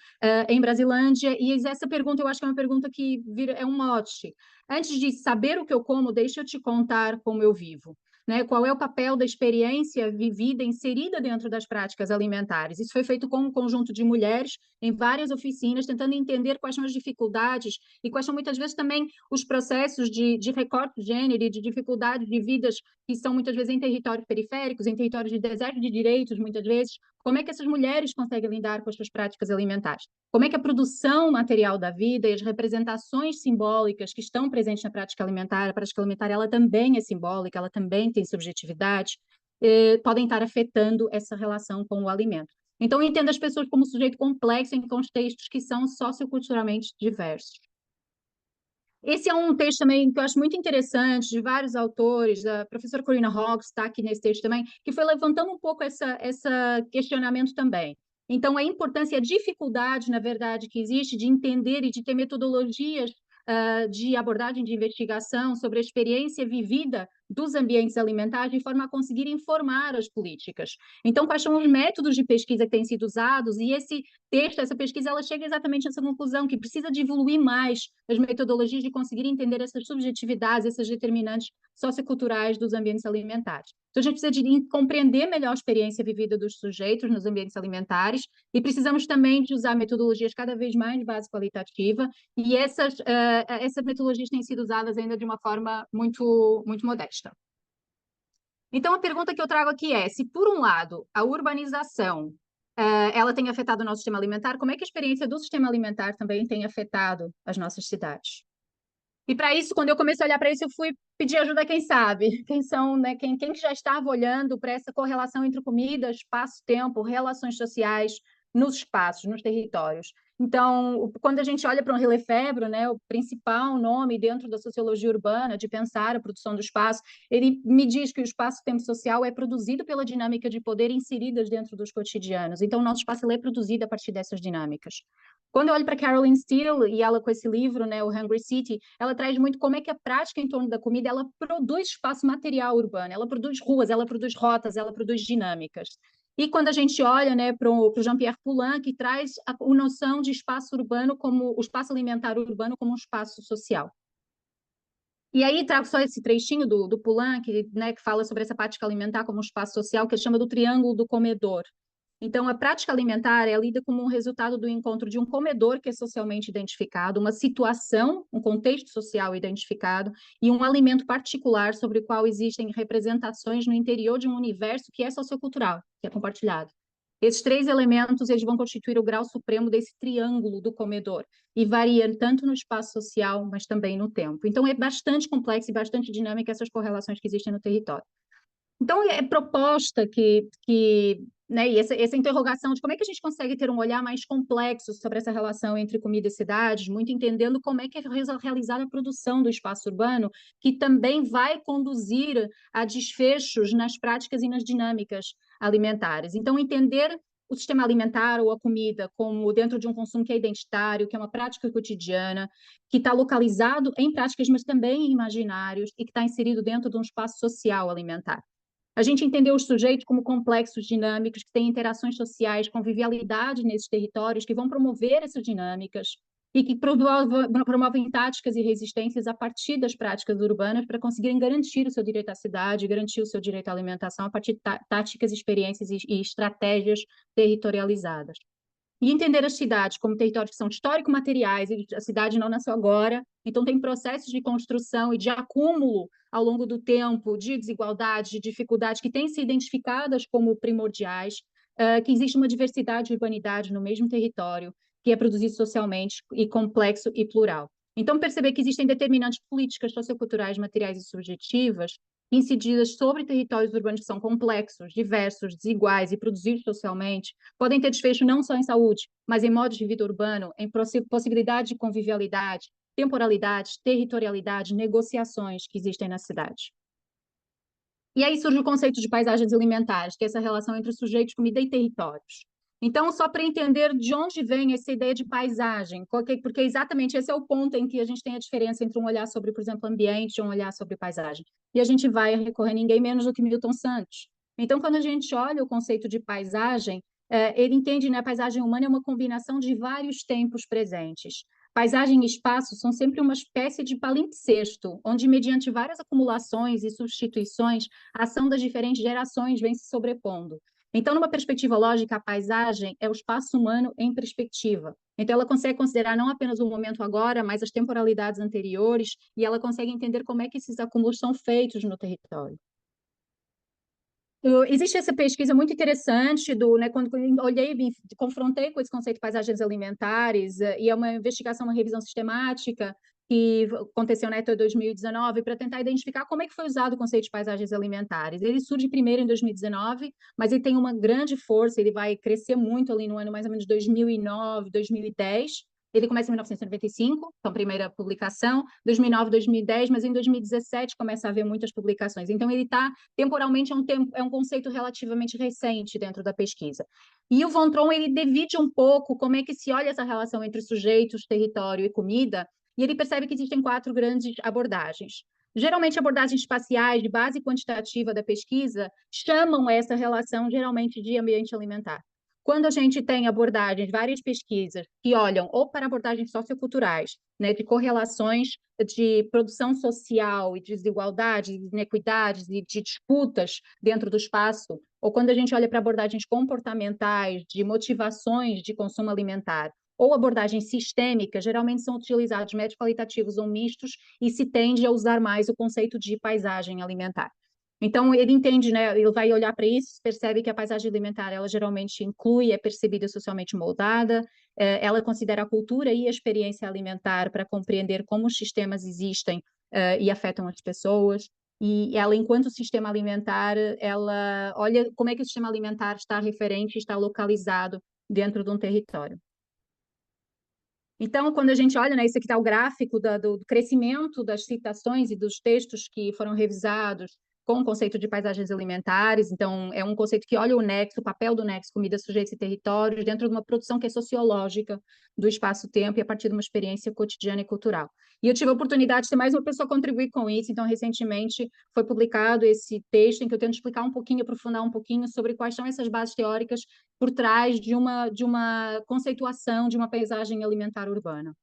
em Brasilândia, e essa pergunta eu acho que é uma pergunta que é um mote. Antes de saber o que eu como, deixa eu te contar como eu vivo. Né? Qual é o papel da experiência vivida, inserida dentro das práticas alimentares? Isso foi feito com um conjunto de mulheres em várias oficinas, tentando entender quais são as dificuldades e quais são muitas vezes também os processos de recorte de gênero e de dificuldades de vidas que são muitas vezes em territórios periféricos, em territórios de deserto de direitos, muitas vezes, como é que essas mulheres conseguem lidar com as suas práticas alimentares? Como é que a produção material da vida e as representações simbólicas que estão presentes na prática alimentar, a prática alimentar ela também é simbólica, ela também tem subjetividade, podem estar afetando essa relação com o alimento. Então, eu entendo as pessoas como sujeito complexo em contextos que são socioculturalmente diversos. Esse é um texto também que eu acho muito interessante, de vários autores, a professora Corina Hawkes está aqui nesse texto também, que foi levantando um pouco esse questionamento também. Então, a importância e a dificuldade, na verdade, que existe de entender e de ter metodologias de abordagem de investigação sobre a experiência vivida dos ambientes alimentares de forma a conseguir informar as políticas. Então, quais são os métodos de pesquisa que têm sido usados? E esse texto, essa pesquisa, ela chega exatamente nessa conclusão, que precisa de evoluir mais as metodologias de conseguir entender essas subjetividades, essas determinantes socioculturais dos ambientes alimentares. Então, a gente precisa de compreender melhor a experiência vivida dos sujeitos nos ambientes alimentares e precisamos também de usar metodologias cada vez mais de base qualitativa e essas metodologias têm sido usadas ainda de uma forma muito, muito modesta. Então, a pergunta que eu trago aqui é, se por um lado a urbanização ela tem afetado o nosso sistema alimentar, como é que a experiência do sistema alimentar também tem afetado as nossas cidades? E para isso, quando eu comecei a olhar para isso, eu fui pedir ajuda a quem sabe, quem são, né, quem já estava olhando para essa correlação entre comida, espaço, tempo, relações sociais nos espaços, nos territórios. Então, quando a gente olha para o Henri Lefebvre, né, o principal nome dentro da sociologia urbana de pensar a produção do espaço, ele me diz que o espaço-tempo social é produzido pela dinâmica de poder inseridas dentro dos cotidianos. Então, o nosso espaço ele é produzido a partir dessas dinâmicas. Quando eu olho para Caroline Steele e ela com esse livro, né, o Hungry City, ela traz muito como é que a prática em torno da comida, ela produz espaço material urbano, ela produz ruas, ela produz rotas, ela produz dinâmicas. E quando a gente olha, né, para o Jean-Pierre Poulin, que traz a noção de espaço urbano como o espaço alimentar urbano como um espaço social. E aí trago só esse trechinho do Poulin, né, que fala sobre essa prática alimentar como um espaço social, que ele chama do triângulo do comedor. Então, a prática alimentar é lida como um resultado do encontro de um comedor que é socialmente identificado, uma situação, um contexto social identificado e um alimento particular sobre o qual existem representações no interior de um universo que é sociocultural, que é compartilhado. Esses três elementos eles vão constituir o grau supremo desse triângulo do comedor e varia tanto no espaço social, mas também no tempo. Então, é bastante complexo e bastante dinâmica essas correlações que existem no território. Então, é proposta né, e essa interrogação de como é que a gente consegue ter um olhar mais complexo sobre essa relação entre comida e cidades, muito entendendo como é que é realizada a produção do espaço urbano, que também vai conduzir a desfechos nas práticas e nas dinâmicas alimentares. Então, entender o sistema alimentar ou a comida como dentro de um consumo que é identitário, que é uma prática cotidiana, que está localizado em práticas, mas também em imaginários, e que está inserido dentro de um espaço social alimentar. A gente entendeu os sujeitos como complexos dinâmicos, que têm interações sociais, convivialidade nesses territórios, que vão promover essas dinâmicas e que promovem táticas e resistências a partir das práticas urbanas para conseguirem garantir o seu direito à cidade, garantir o seu direito à alimentação a partir de táticas, experiências e estratégias territorializadas. E entender as cidades como territórios que são histórico-materiais, e a cidade não nasceu agora, então tem processos de construção e de acúmulo ao longo do tempo de desigualdade, de dificuldades que têm sido identificadas como primordiais, que existe uma diversidade de urbanidade no mesmo território, que é produzido socialmente e complexo e plural. Então, perceber que existem determinantes políticas socioculturais, materiais e subjetivas incididas sobre territórios urbanos que são complexos, diversos, desiguais e produzidos socialmente, podem ter desfecho não só em saúde, mas em modos de vida urbano, em possibilidade de convivialidade, temporalidade, territorialidade, negociações que existem na cidade. E aí surge o conceito de paisagens alimentares, que é essa relação entre sujeitos, comida e territórios. Então, só para entender de onde vem essa ideia de paisagem, porque exatamente esse é o ponto em que a gente tem a diferença entre um olhar sobre, por exemplo, ambiente e um olhar sobre paisagem. E a gente vai recorrer a ninguém menos do que Milton Santos. Então, quando a gente olha o conceito de paisagem, ele entende, né, a paisagem humana é uma combinação de vários tempos presentes. Paisagem e espaço são sempre uma espécie de palimpsesto, onde, mediante várias acumulações e substituições, a ação das diferentes gerações vem se sobrepondo. Então, numa perspectiva lógica, a paisagem é o espaço humano em perspectiva. Então, ela consegue considerar não apenas o momento agora, mas as temporalidades anteriores, e ela consegue entender como é que esses acúmulos são feitos no território. Existe essa pesquisa muito interessante né, quando eu olhei, confrontei com esse conceito de paisagens alimentares, e é uma investigação, uma revisão sistemática que aconteceu na ETA 2019 para tentar identificar como é que foi usado o conceito de paisagens alimentares. Ele surge primeiro em 2019, mas ele tem uma grande força, ele vai crescer muito ali no ano mais ou menos 2009, 2010. Ele começa em 1995, então primeira publicação, 2009, 2010, mas em 2017 começa a haver muitas publicações. Então ele está temporalmente é um conceito relativamente recente dentro da pesquisa. E o Von Tron, ele divide um pouco como é que se olha essa relação entre sujeitos, território e comida, e ele percebe que existem 4 grandes abordagens. Geralmente, abordagens espaciais de base quantitativa da pesquisa chamam essa relação, geralmente, de ambiente alimentar. Quando a gente tem abordagens, várias pesquisas que olham ou para abordagens socioculturais, né, de correlações de produção social e desigualdades, inequidades e de disputas dentro do espaço, ou quando a gente olha para abordagens comportamentais, de motivações de consumo alimentar, ou abordagens sistêmicas, geralmente são utilizados métodos qualitativos ou mistos e se tende a usar mais o conceito de paisagem alimentar. Então, ele entende, né, ele vai olhar para isso, percebe que a paisagem alimentar, ela geralmente inclui, é percebida socialmente moldada, ela considera a cultura e a experiência alimentar para compreender como os sistemas existem e afetam as pessoas, e ela, enquanto sistema alimentar, ela olha como é que o sistema alimentar está referente, está localizado dentro de um território. Então, quando a gente olha, né, isso aqui está o gráfico do crescimento das citações e dos textos que foram revisados com o conceito de paisagens alimentares. Então, é um conceito que olha o nexo, o papel do nexo, comida, sujeitos e territórios, dentro de uma produção que é sociológica do espaço-tempo e a partir de uma experiência cotidiana e cultural. E eu tive a oportunidade de ter mais uma pessoa contribuir com isso, então, recentemente foi publicado esse texto em que eu tento explicar um pouquinho, aprofundar um pouquinho sobre quais são essas bases teóricas por trás de uma conceituação de uma paisagem alimentar urbana.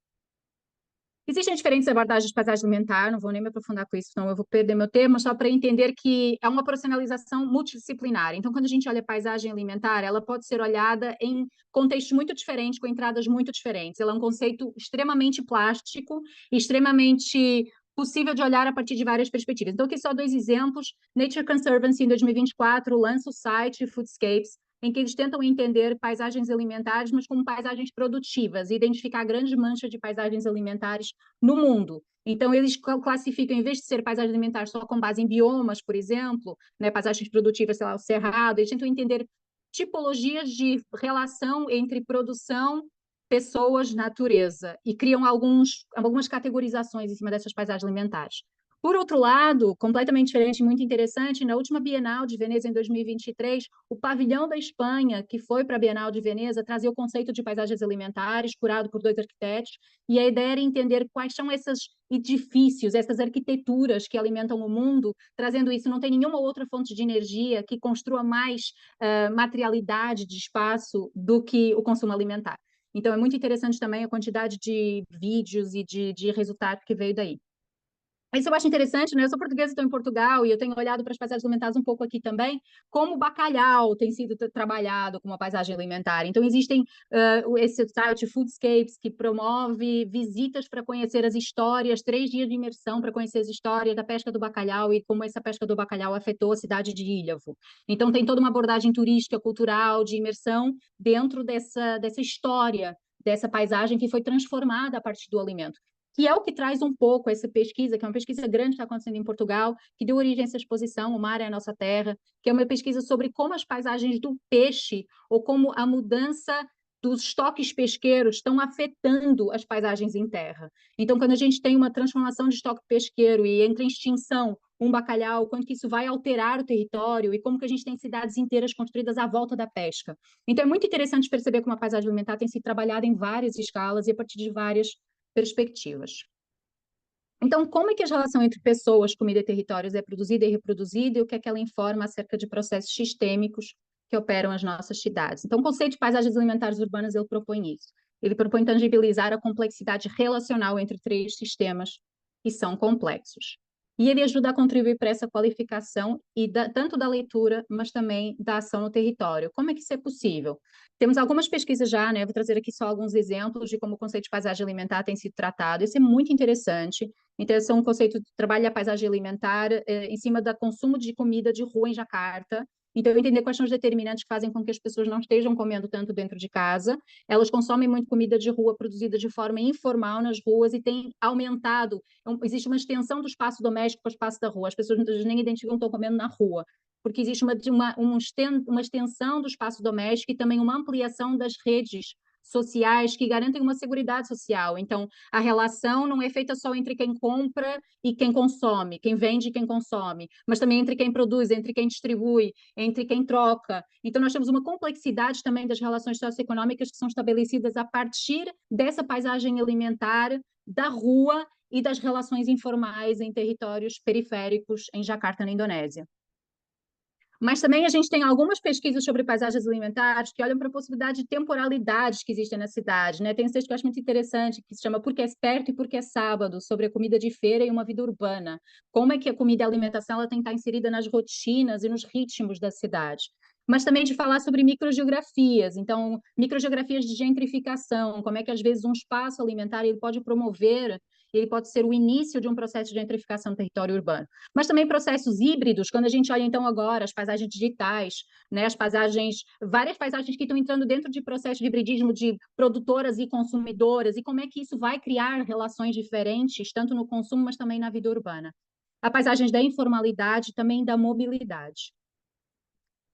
Existem diferentes abordagens de paisagem alimentar, não vou nem me aprofundar com isso, senão eu vou perder meu termo, só para entender que é uma profissionalização multidisciplinar. Então, quando a gente olha paisagem alimentar, ela pode ser olhada em contextos muito diferentes, com entradas muito diferentes. Ela é um conceito extremamente plástico, extremamente possível de olhar a partir de várias perspectivas. Então, aqui só 2 exemplos. Nature Conservancy, em 2024, lança o site Foodscapes, em que eles tentam entender paisagens alimentares, mas como paisagens produtivas, e identificar grandes manchas de paisagens alimentares no mundo. Então, eles classificam, em vez de ser paisagens alimentares só com base em biomas, por exemplo, né, paisagens produtivas, sei lá, o cerrado, eles tentam entender tipologias de relação entre produção, pessoas, natureza, e criam algumas categorizações em cima dessas paisagens alimentares. Por outro lado, completamente diferente, muito interessante, na última Bienal de Veneza, em 2023, o pavilhão da Espanha, que foi para a Bienal de Veneza, trazia o conceito de paisagens alimentares, curado por 2 arquitetos, e a ideia era entender quais são esses edifícios, essas arquiteturas que alimentam o mundo, trazendo isso. Não tem nenhuma outra fonte de energia que construa mais materialidade de espaço do que o consumo alimentar. Então, é muito interessante também a quantidade de vídeos e de resultado que veio daí. Isso eu acho interessante, né? Eu sou portuguesa, estou em Portugal, e eu tenho olhado para as paisagens alimentares um pouco aqui também, como o bacalhau tem sido trabalhado como uma paisagem alimentar. Então, existem esse site Foodscapes, que promove visitas para conhecer as histórias, 3 dias de imersão para conhecer as histórias da pesca do bacalhau e como essa pesca do bacalhau afetou a cidade de Ilhavo. Então, tem toda uma abordagem turística, cultural, de imersão dentro dessa história, dessa paisagem que foi transformada a partir do alimento, que é o que traz um pouco essa pesquisa, que é uma pesquisa grande que está acontecendo em Portugal, que deu origem a essa exposição, O Mar é a Nossa Terra, que é uma pesquisa sobre como as paisagens do peixe, ou como a mudança dos estoques pesqueiros estão afetando as paisagens em terra. Então, quando a gente tem uma transformação de estoque pesqueiro e entra em extinção um bacalhau, quanto que isso vai alterar o território e como que a gente tem cidades inteiras construídas à volta da pesca. Então, é muito interessante perceber como a paisagem alimentar tem sido trabalhada em várias escalas e a partir de várias perspectivas. Então, como é que a relação entre pessoas, comida e territórios é produzida e reproduzida, e o que é que ela informa acerca de processos sistêmicos que operam as nossas cidades? Então, o conceito de paisagens alimentares urbanas, ele propõe isso. Ele propõe tangibilizar a complexidade relacional entre 3 sistemas que são complexos. E ele ajuda a contribuir para essa qualificação tanto da leitura, mas também da ação no território. Como é que isso é possível? Temos algumas pesquisas já, né? Vou trazer aqui só alguns exemplos de como o conceito de paisagem alimentar tem sido tratado. Isso é muito interessante. Então, esse é um conceito de trabalho a paisagem alimentar em cima do consumo de comida de rua em Jacarta. Então, entender quais são os determinantes que fazem com que as pessoas não estejam comendo tanto dentro de casa. Elas consomem muito comida de rua produzida de forma informal nas ruas e tem aumentado. Existe uma extensão do espaço doméstico para o espaço da rua. As pessoas muitas vezes nem identificam que estão comendo na rua, porque existe uma extensão do espaço doméstico e também uma ampliação das redes sociais que garantem uma seguridade social. Então, a relação não é feita só entre quem compra e quem consome, quem vende e quem consome, mas também entre quem produz, entre quem distribui, entre quem troca. Então, nós temos uma complexidade também das relações socioeconômicas que são estabelecidas a partir dessa paisagem alimentar da rua e das relações informais em territórios periféricos em Jacarta, na Indonésia. Mas também a gente tem algumas pesquisas sobre paisagens alimentares que olham para a possibilidade de temporalidades que existem na cidade, né? Tem um texto que eu acho muito interessante, que se chama Por que é Perto e Por que é Sábado, sobre a comida de feira e uma vida urbana. Como é que a comida e a alimentação ela tem que estar inserida nas rotinas e nos ritmos da cidade. Mas também de falar sobre microgeografias, então, microgeografias de gentrificação, como é que às vezes um espaço alimentar ele pode promover, ele pode ser o início de um processo de gentrificação no território urbano. Mas também processos híbridos, quando a gente olha então agora as paisagens digitais, né, as paisagens, várias paisagens que estão entrando dentro de processo de hibridismo de produtoras e consumidoras, e como é que isso vai criar relações diferentes, tanto no consumo, mas também na vida urbana. A paisagens da informalidade, também da mobilidade.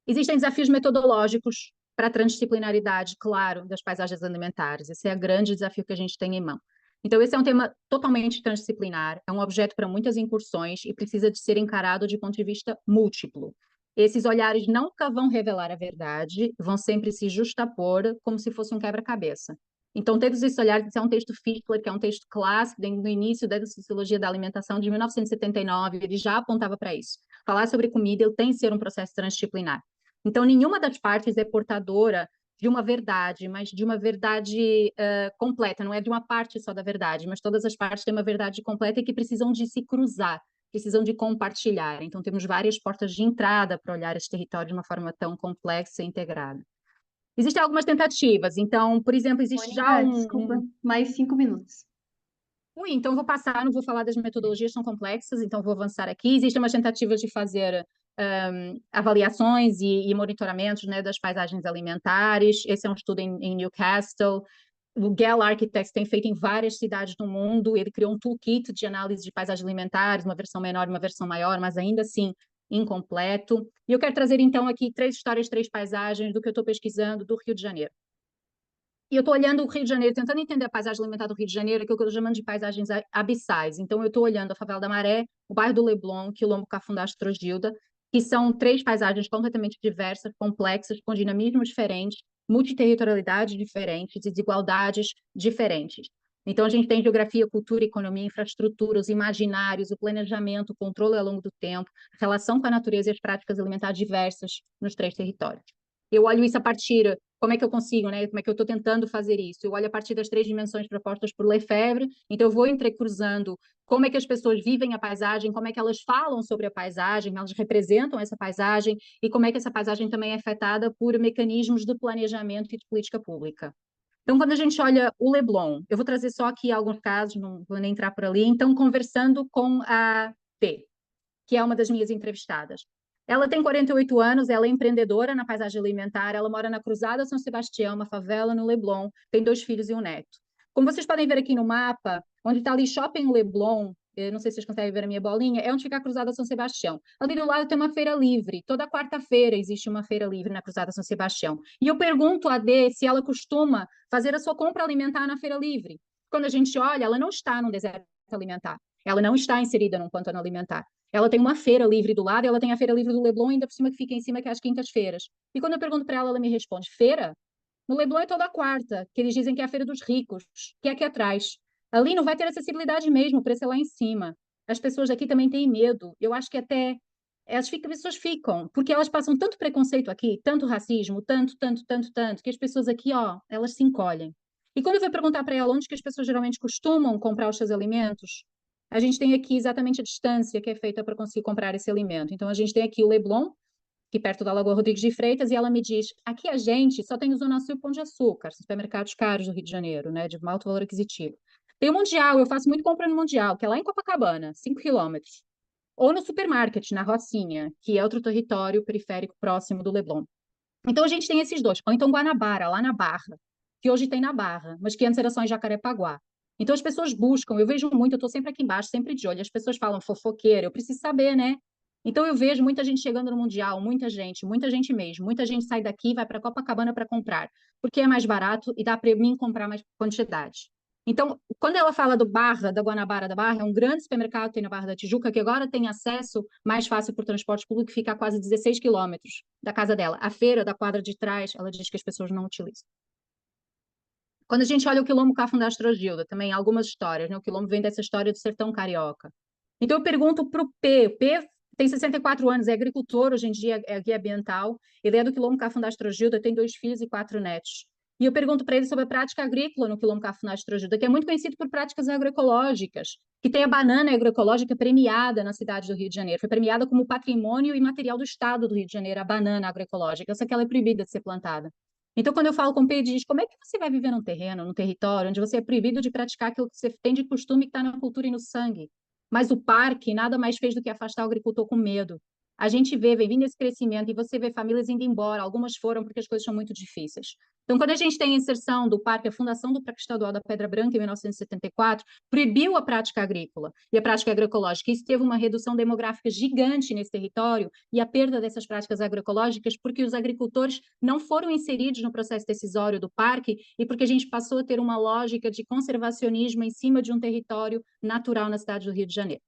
Existem desafios metodológicos para a transdisciplinaridade, claro, das paisagens alimentares. Esse é o grande desafio que a gente tem em mão. Então, esse é um tema totalmente transdisciplinar, é um objeto para muitas incursões e precisa de ser encarado de ponto de vista múltiplo. Esses olhares nunca vão revelar a verdade, vão sempre se justapor como se fosse um quebra-cabeça. Então, todos esses olhares, esse é um texto Fichtler, que é um texto clássico, no início da Sociologia da Alimentação, de 1979, ele já apontava para isso. Falar sobre comida ele tem que ser um processo transdisciplinar. Então, nenhuma das partes é portadora de uma verdade, mas de uma verdade completa, não é de uma parte só da verdade, mas todas as partes têm uma verdade completa e que precisam de se cruzar, precisam de compartilhar. Então, temos várias portas de entrada para olhar esse território de uma forma tão complexa e integrada. Existem algumas tentativas, então, por exemplo, existe já Desculpa, mais 5 minutos. Ui, então vou passar, não vou falar das metodologias, são complexas, então vou avançar aqui. Existem umas tentativas de fazer avaliações e monitoramentos, né, das paisagens alimentares. Esse é um estudo em Newcastle. O Gell Architects tem feito em várias cidades do mundo. Ele criou um toolkit de análise de paisagens alimentares, uma versão menor e uma versão maior, mas ainda assim incompleto. E eu quero trazer, então, aqui 3 histórias, 3 paisagens do que eu estou pesquisando do Rio de Janeiro. E eu estou olhando o Rio de Janeiro, tentando entender a paisagem alimentar do Rio de Janeiro, que é o que eu estou chamando de paisagens abissais. Então, eu estou olhando a Favela da Maré, o bairro do Leblon, Quilombo Cafundá, Astrogilda, que são 3 paisagens completamente diversas, complexas, com dinamismos diferentes, multiterritorialidades diferentes e desigualdades diferentes. Então, a gente tem geografia, cultura, economia, infraestrutura, os imaginários, o planejamento, o controle ao longo do tempo, relação com a natureza e as práticas alimentares diversas nos 3 territórios. Eu olho isso a partir, como é que eu consigo, né? Como é que eu estou tentando fazer isso? Eu olho a partir das 3 dimensões propostas por Lefebvre, então eu vou entrecruzando como é que as pessoas vivem a paisagem, como é que elas falam sobre a paisagem, elas representam essa paisagem e como é que essa paisagem também é afetada por mecanismos de planejamento e de política pública. Então, quando a gente olha o Leblon, eu vou trazer só aqui alguns casos, não vou nem entrar por ali, então conversando com a P, que é uma das minhas entrevistadas. Ela tem 48 anos, ela é empreendedora na paisagem alimentar, ela mora na Cruzada São Sebastião, uma favela no Leblon, tem 2 filhos e um neto. Como vocês podem ver aqui no mapa, onde está ali Shopping Leblon, eu não sei se vocês conseguem ver a minha bolinha, é onde fica a Cruzada São Sebastião. Ali do lado tem uma feira livre, toda quarta-feira existe uma feira livre na Cruzada São Sebastião. E eu pergunto a Dê se ela costuma fazer a sua compra alimentar na feira livre. Quando a gente olha, ela não está num deserto alimentar, ela não está inserida num pântano alimentar. Ela tem uma feira livre do lado, ela tem a feira livre do Leblon, ainda por cima que fica em cima, que é às quintas-feiras. E quando eu pergunto para ela, ela me responde: feira? No Leblon é toda quarta, que eles dizem que é a feira dos ricos, que é aqui atrás. Ali não vai ter acessibilidade mesmo, o preço é lá em cima. As pessoas aqui também têm medo. Eu acho que até as pessoas ficam, porque elas passam tanto preconceito aqui, tanto racismo, tanto, que as pessoas aqui, ó, elas se encolhem. E quando eu vou perguntar para ela onde que as pessoas geralmente costumam comprar os seus alimentos, a gente tem aqui exatamente a distância que é feita para conseguir comprar esse alimento. Então, a gente tem aqui o Leblon, que perto da Lagoa Rodrigues de Freitas, e ela me diz, aqui a gente só tem o Zona Sul e Pão de Açúcar, supermercados caros do Rio de Janeiro, né, de alto valor aquisitivo. Tem o Mundial, eu faço muito compra no Mundial, que é lá em Copacabana, 5 quilômetros. ou no supermarket, na Rocinha, que é outro território periférico próximo do Leblon. Então, a gente tem esses dois. Ou então Guanabara, lá na Barra, que hoje tem na Barra, mas que antes era só em Jacarepaguá. Então, as pessoas buscam, eu vejo muito, eu estou sempre aqui embaixo, sempre de olho, as pessoas falam fofoqueira, eu preciso saber, né? Então, eu vejo muita gente chegando no Mundial, muita gente mesmo, muita gente sai daqui e vai para Copacabana para comprar, porque é mais barato e dá para mim comprar mais quantidade. Então, quando ela fala do Barra, da Guanabara da Barra, é um grande supermercado que tem na Barra da Tijuca, que agora tem acesso mais fácil por transporte público, fica a quase 16 quilômetros da casa dela. A feira da quadra de trás, ela diz que as pessoas não utilizam. Quando a gente olha o Quilombo Cafundá Astrogilda, também algumas histórias, né? O Quilombo vem dessa história do sertão carioca. Então eu pergunto para o P. O P tem 64 anos, é agricultor, hoje em dia é guia ambiental. Ele é do Quilombo Cafundá Astrogilda, tem 2 filhos e 4 netos. E eu pergunto para ele sobre a prática agrícola no Quilombo Cafundá Astrogilda, que é muito conhecido por práticas agroecológicas, que tem a banana agroecológica premiada na cidade do Rio de Janeiro. Foi premiada como patrimônio imaterial do Estado do Rio de Janeiro, a banana agroecológica. Só que ela é proibida de ser plantada. Então, quando eu falo com o Pedro, diz, como é que você vai viver num terreno, num território, onde você é proibido de praticar aquilo que você tem de costume que está na cultura e no sangue? Mas o parque nada mais fez do que afastar o agricultor com medo. A gente vem vindo esse crescimento, e você vê famílias indo embora, algumas foram porque as coisas são muito difíceis. Então, quando a gente tem a inserção do parque, a fundação do Parque Estadual da Pedra Branca, em 1974, proibiu a prática agrícola e a prática agroecológica. Isso teve uma redução demográfica gigante nesse território e a perda dessas práticas agroecológicas porque os agricultores não foram inseridos no processo decisório do parque e porque a gente passou a ter uma lógica de conservacionismo em cima de um território natural na cidade do Rio de Janeiro.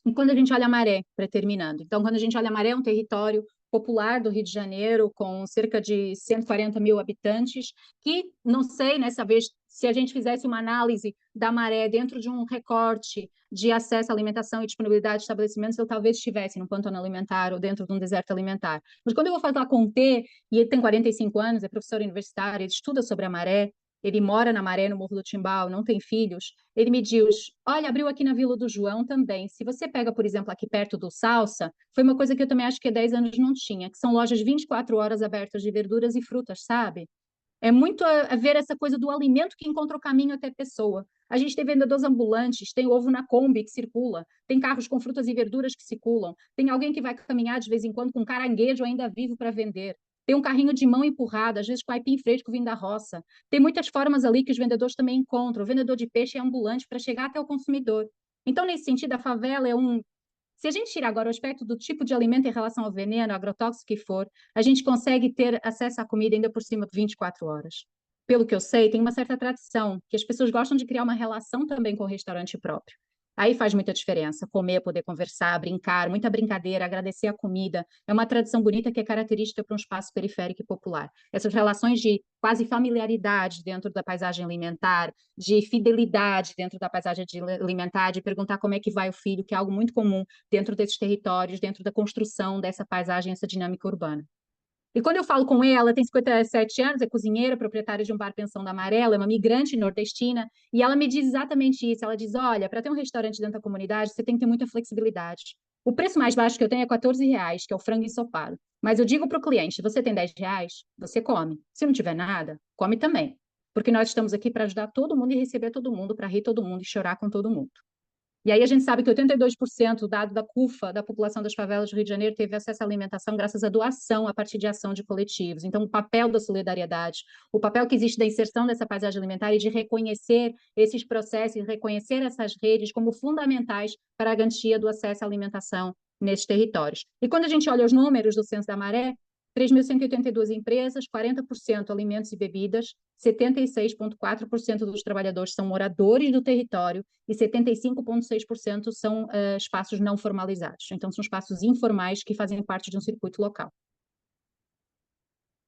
E quando a gente olha a Maré, terminando, então quando a gente olha a Maré, é um território popular do Rio de Janeiro, com cerca de 140 mil habitantes, que não sei, nessa vez, se a gente fizesse uma análise da Maré dentro de um recorte de acesso à alimentação e disponibilidade de estabelecimentos, eu talvez estivesse num pântano alimentar ou dentro de um deserto alimentar. Mas quando eu vou falar com o T, e ele tem 45 anos, é professor universitário, ele estuda sobre a Maré, ele mora na Maré, no Morro do Timbal, não tem filhos, ele me diz, olha, abriu aqui na Vila do João também. Se você pega, por exemplo, aqui perto do Salsa, foi uma coisa que eu também acho que há 10 anos não tinha, que são lojas 24 horas abertas de verduras e frutas, sabe? É muito a ver essa coisa do alimento que encontra o caminho até a pessoa. A gente tem vendedores ambulantes, tem ovo na Kombi que circula, tem carros com frutas e verduras que circulam, tem alguém que vai caminhar de vez em quando com caranguejo ainda vivo para vender. Tem um carrinho de mão empurrada, às vezes com aipim fresco vindo da roça. Tem muitas formas ali que os vendedores também encontram. O vendedor de peixe é ambulante para chegar até o consumidor. Então, nesse sentido, a favela é um... Se a gente tirar agora o aspecto do tipo de alimento em relação ao veneno, agrotóxico que for, a gente consegue ter acesso à comida ainda por cima de 24 horas. Pelo que eu sei, tem uma certa tradição, que as pessoas gostam de criar uma relação também com o restaurante próprio. Aí faz muita diferença, comer, poder conversar, brincar, muita brincadeira, agradecer a comida. É uma tradição bonita que é característica para um espaço periférico e popular. Essas relações de quase familiaridade dentro da paisagem alimentar, de fidelidade dentro da paisagem alimentar, de perguntar como é que vai o filho, que é algo muito comum dentro desses territórios, dentro da construção dessa paisagem, essa dinâmica urbana. E quando eu falo com ela, tem 57 anos, é cozinheira, proprietária de um bar-pensão da Amarela, é uma migrante nordestina, e ela me diz exatamente isso. Ela diz, olha, para ter um restaurante dentro da comunidade, você tem que ter muita flexibilidade. O preço mais baixo que eu tenho é R$ 14, que é o frango ensopado. Mas eu digo para o cliente, você tem R$ 10, você come. Se não tiver nada, come também. Porque nós estamos aqui para ajudar todo mundo e receber todo mundo, para rir todo mundo e chorar com todo mundo. E aí a gente sabe que 82% dado da CUFA, da população das favelas do Rio de Janeiro, teve acesso à alimentação graças à doação a partir de ação de coletivos. Então, o papel da solidariedade, o papel que existe da inserção dessa paisagem alimentar e de reconhecer esses processos e reconhecer essas redes como fundamentais para a garantia do acesso à alimentação nesses territórios. E quando a gente olha os números do Censo da Maré, 3.182 empresas, 40% alimentos e bebidas, 76,4% dos trabalhadores são moradores do território e 75,6% são espaços não formalizados. Então, são espaços informais que fazem parte de um circuito local.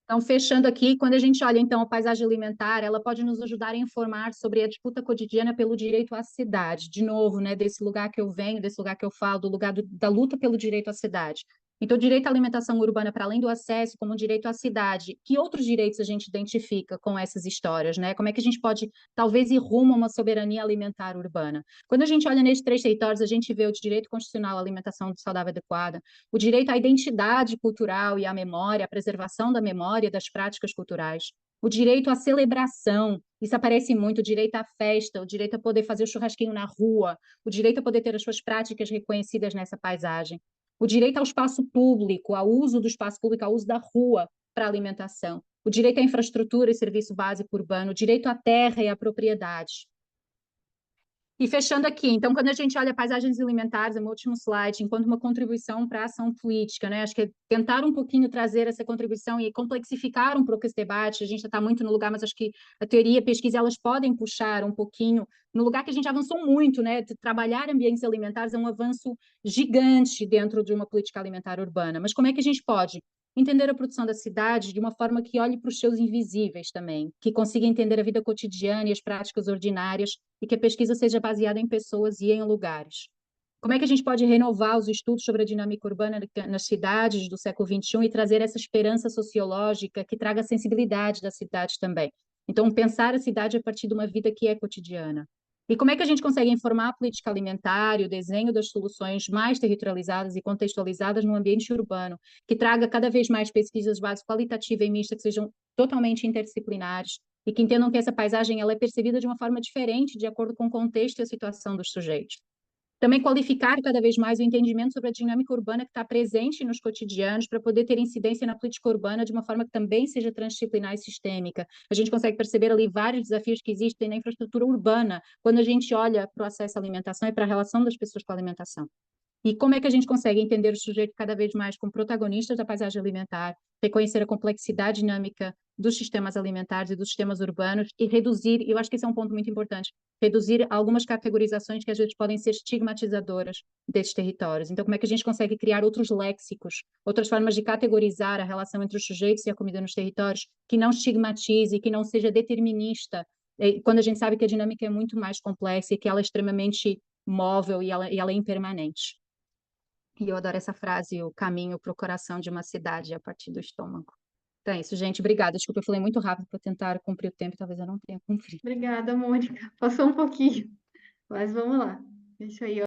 Então, fechando aqui, quando a gente olha, então, a paisagem alimentar, ela pode nos ajudar a informar sobre a disputa cotidiana pelo direito à cidade. De novo, né, desse lugar que eu venho, desse lugar que eu falo, do lugar da luta pelo direito à cidade. Então, o direito à alimentação urbana, para além do acesso, como direito à cidade, que outros direitos a gente identifica com essas histórias, né? Como é que a gente pode, talvez, ir rumo a uma soberania alimentar urbana? Quando a gente olha nesses 3 territórios, a gente vê o direito constitucional à alimentação saudável e adequada, o direito à identidade cultural e à memória, à preservação da memória das práticas culturais, o direito à celebração, isso aparece muito, o direito à festa, o direito a poder fazer o churrasquinho na rua, o direito a poder ter as suas práticas reconhecidas nessa paisagem, o direito ao espaço público, ao uso do espaço público, ao uso da rua para alimentação, o direito à infraestrutura e serviço básico urbano, o direito à terra e à propriedade. E fechando aqui, então, quando a gente olha paisagens alimentares, é o meu último slide, enquanto uma contribuição para a ação política, né? Acho que é tentar um pouquinho trazer essa contribuição e complexificar um pouco esse debate. A gente já está muito no lugar, mas acho que a teoria e a pesquisa, elas podem puxar um pouquinho no lugar que a gente avançou muito, né? De trabalhar ambientes alimentares é um avanço gigante dentro de uma política alimentar urbana. Mas como é que a gente pode entender a produção da cidade de uma forma que olhe para os seus invisíveis também, que consiga entender a vida cotidiana e as práticas ordinárias e que a pesquisa seja baseada em pessoas e em lugares. Como é que a gente pode renovar os estudos sobre a dinâmica urbana nas cidades do século XXI e trazer essa esperança sociológica que traga a sensibilidade da cidade também? Então, pensar a cidade a partir de uma vida que é cotidiana. E como é que a gente consegue informar a política alimentar e o desenho das soluções mais territorializadas e contextualizadas no ambiente urbano, que traga cada vez mais pesquisas de base qualitativa e mista que sejam totalmente interdisciplinares e que entendam que essa paisagem ela é percebida de uma forma diferente de acordo com o contexto e a situação dos sujeitos. Também qualificar cada vez mais o entendimento sobre a dinâmica urbana que está presente nos cotidianos para poder ter incidência na política urbana de uma forma que também seja transdisciplinar e sistêmica. A gente consegue perceber ali vários desafios que existem na infraestrutura urbana quando a gente olha para o acesso à alimentação e para a relação das pessoas com a alimentação. E como é que a gente consegue entender o sujeito cada vez mais como protagonista da paisagem alimentar, reconhecer a complexidade dinâmica dos sistemas alimentares e dos sistemas urbanos e reduzir, e eu acho que esse é um ponto muito importante, reduzir algumas categorizações que às vezes podem ser estigmatizadoras desses territórios. Então, como é que a gente consegue criar outros léxicos, outras formas de categorizar a relação entre os sujeitos e a comida nos territórios, que não estigmatize, que não seja determinista, quando a gente sabe que a dinâmica é muito mais complexa e que ela é extremamente móvel e ela é impermanente. E eu adoro essa frase, o caminho para o coração de uma cidade a partir do estômago. Então é isso, gente. Obrigada. Desculpa, eu falei muito rápido para tentar cumprir o tempo, talvez eu não tenha cumprido. Obrigada, Mônica. Passou um pouquinho, mas vamos lá. É isso aí.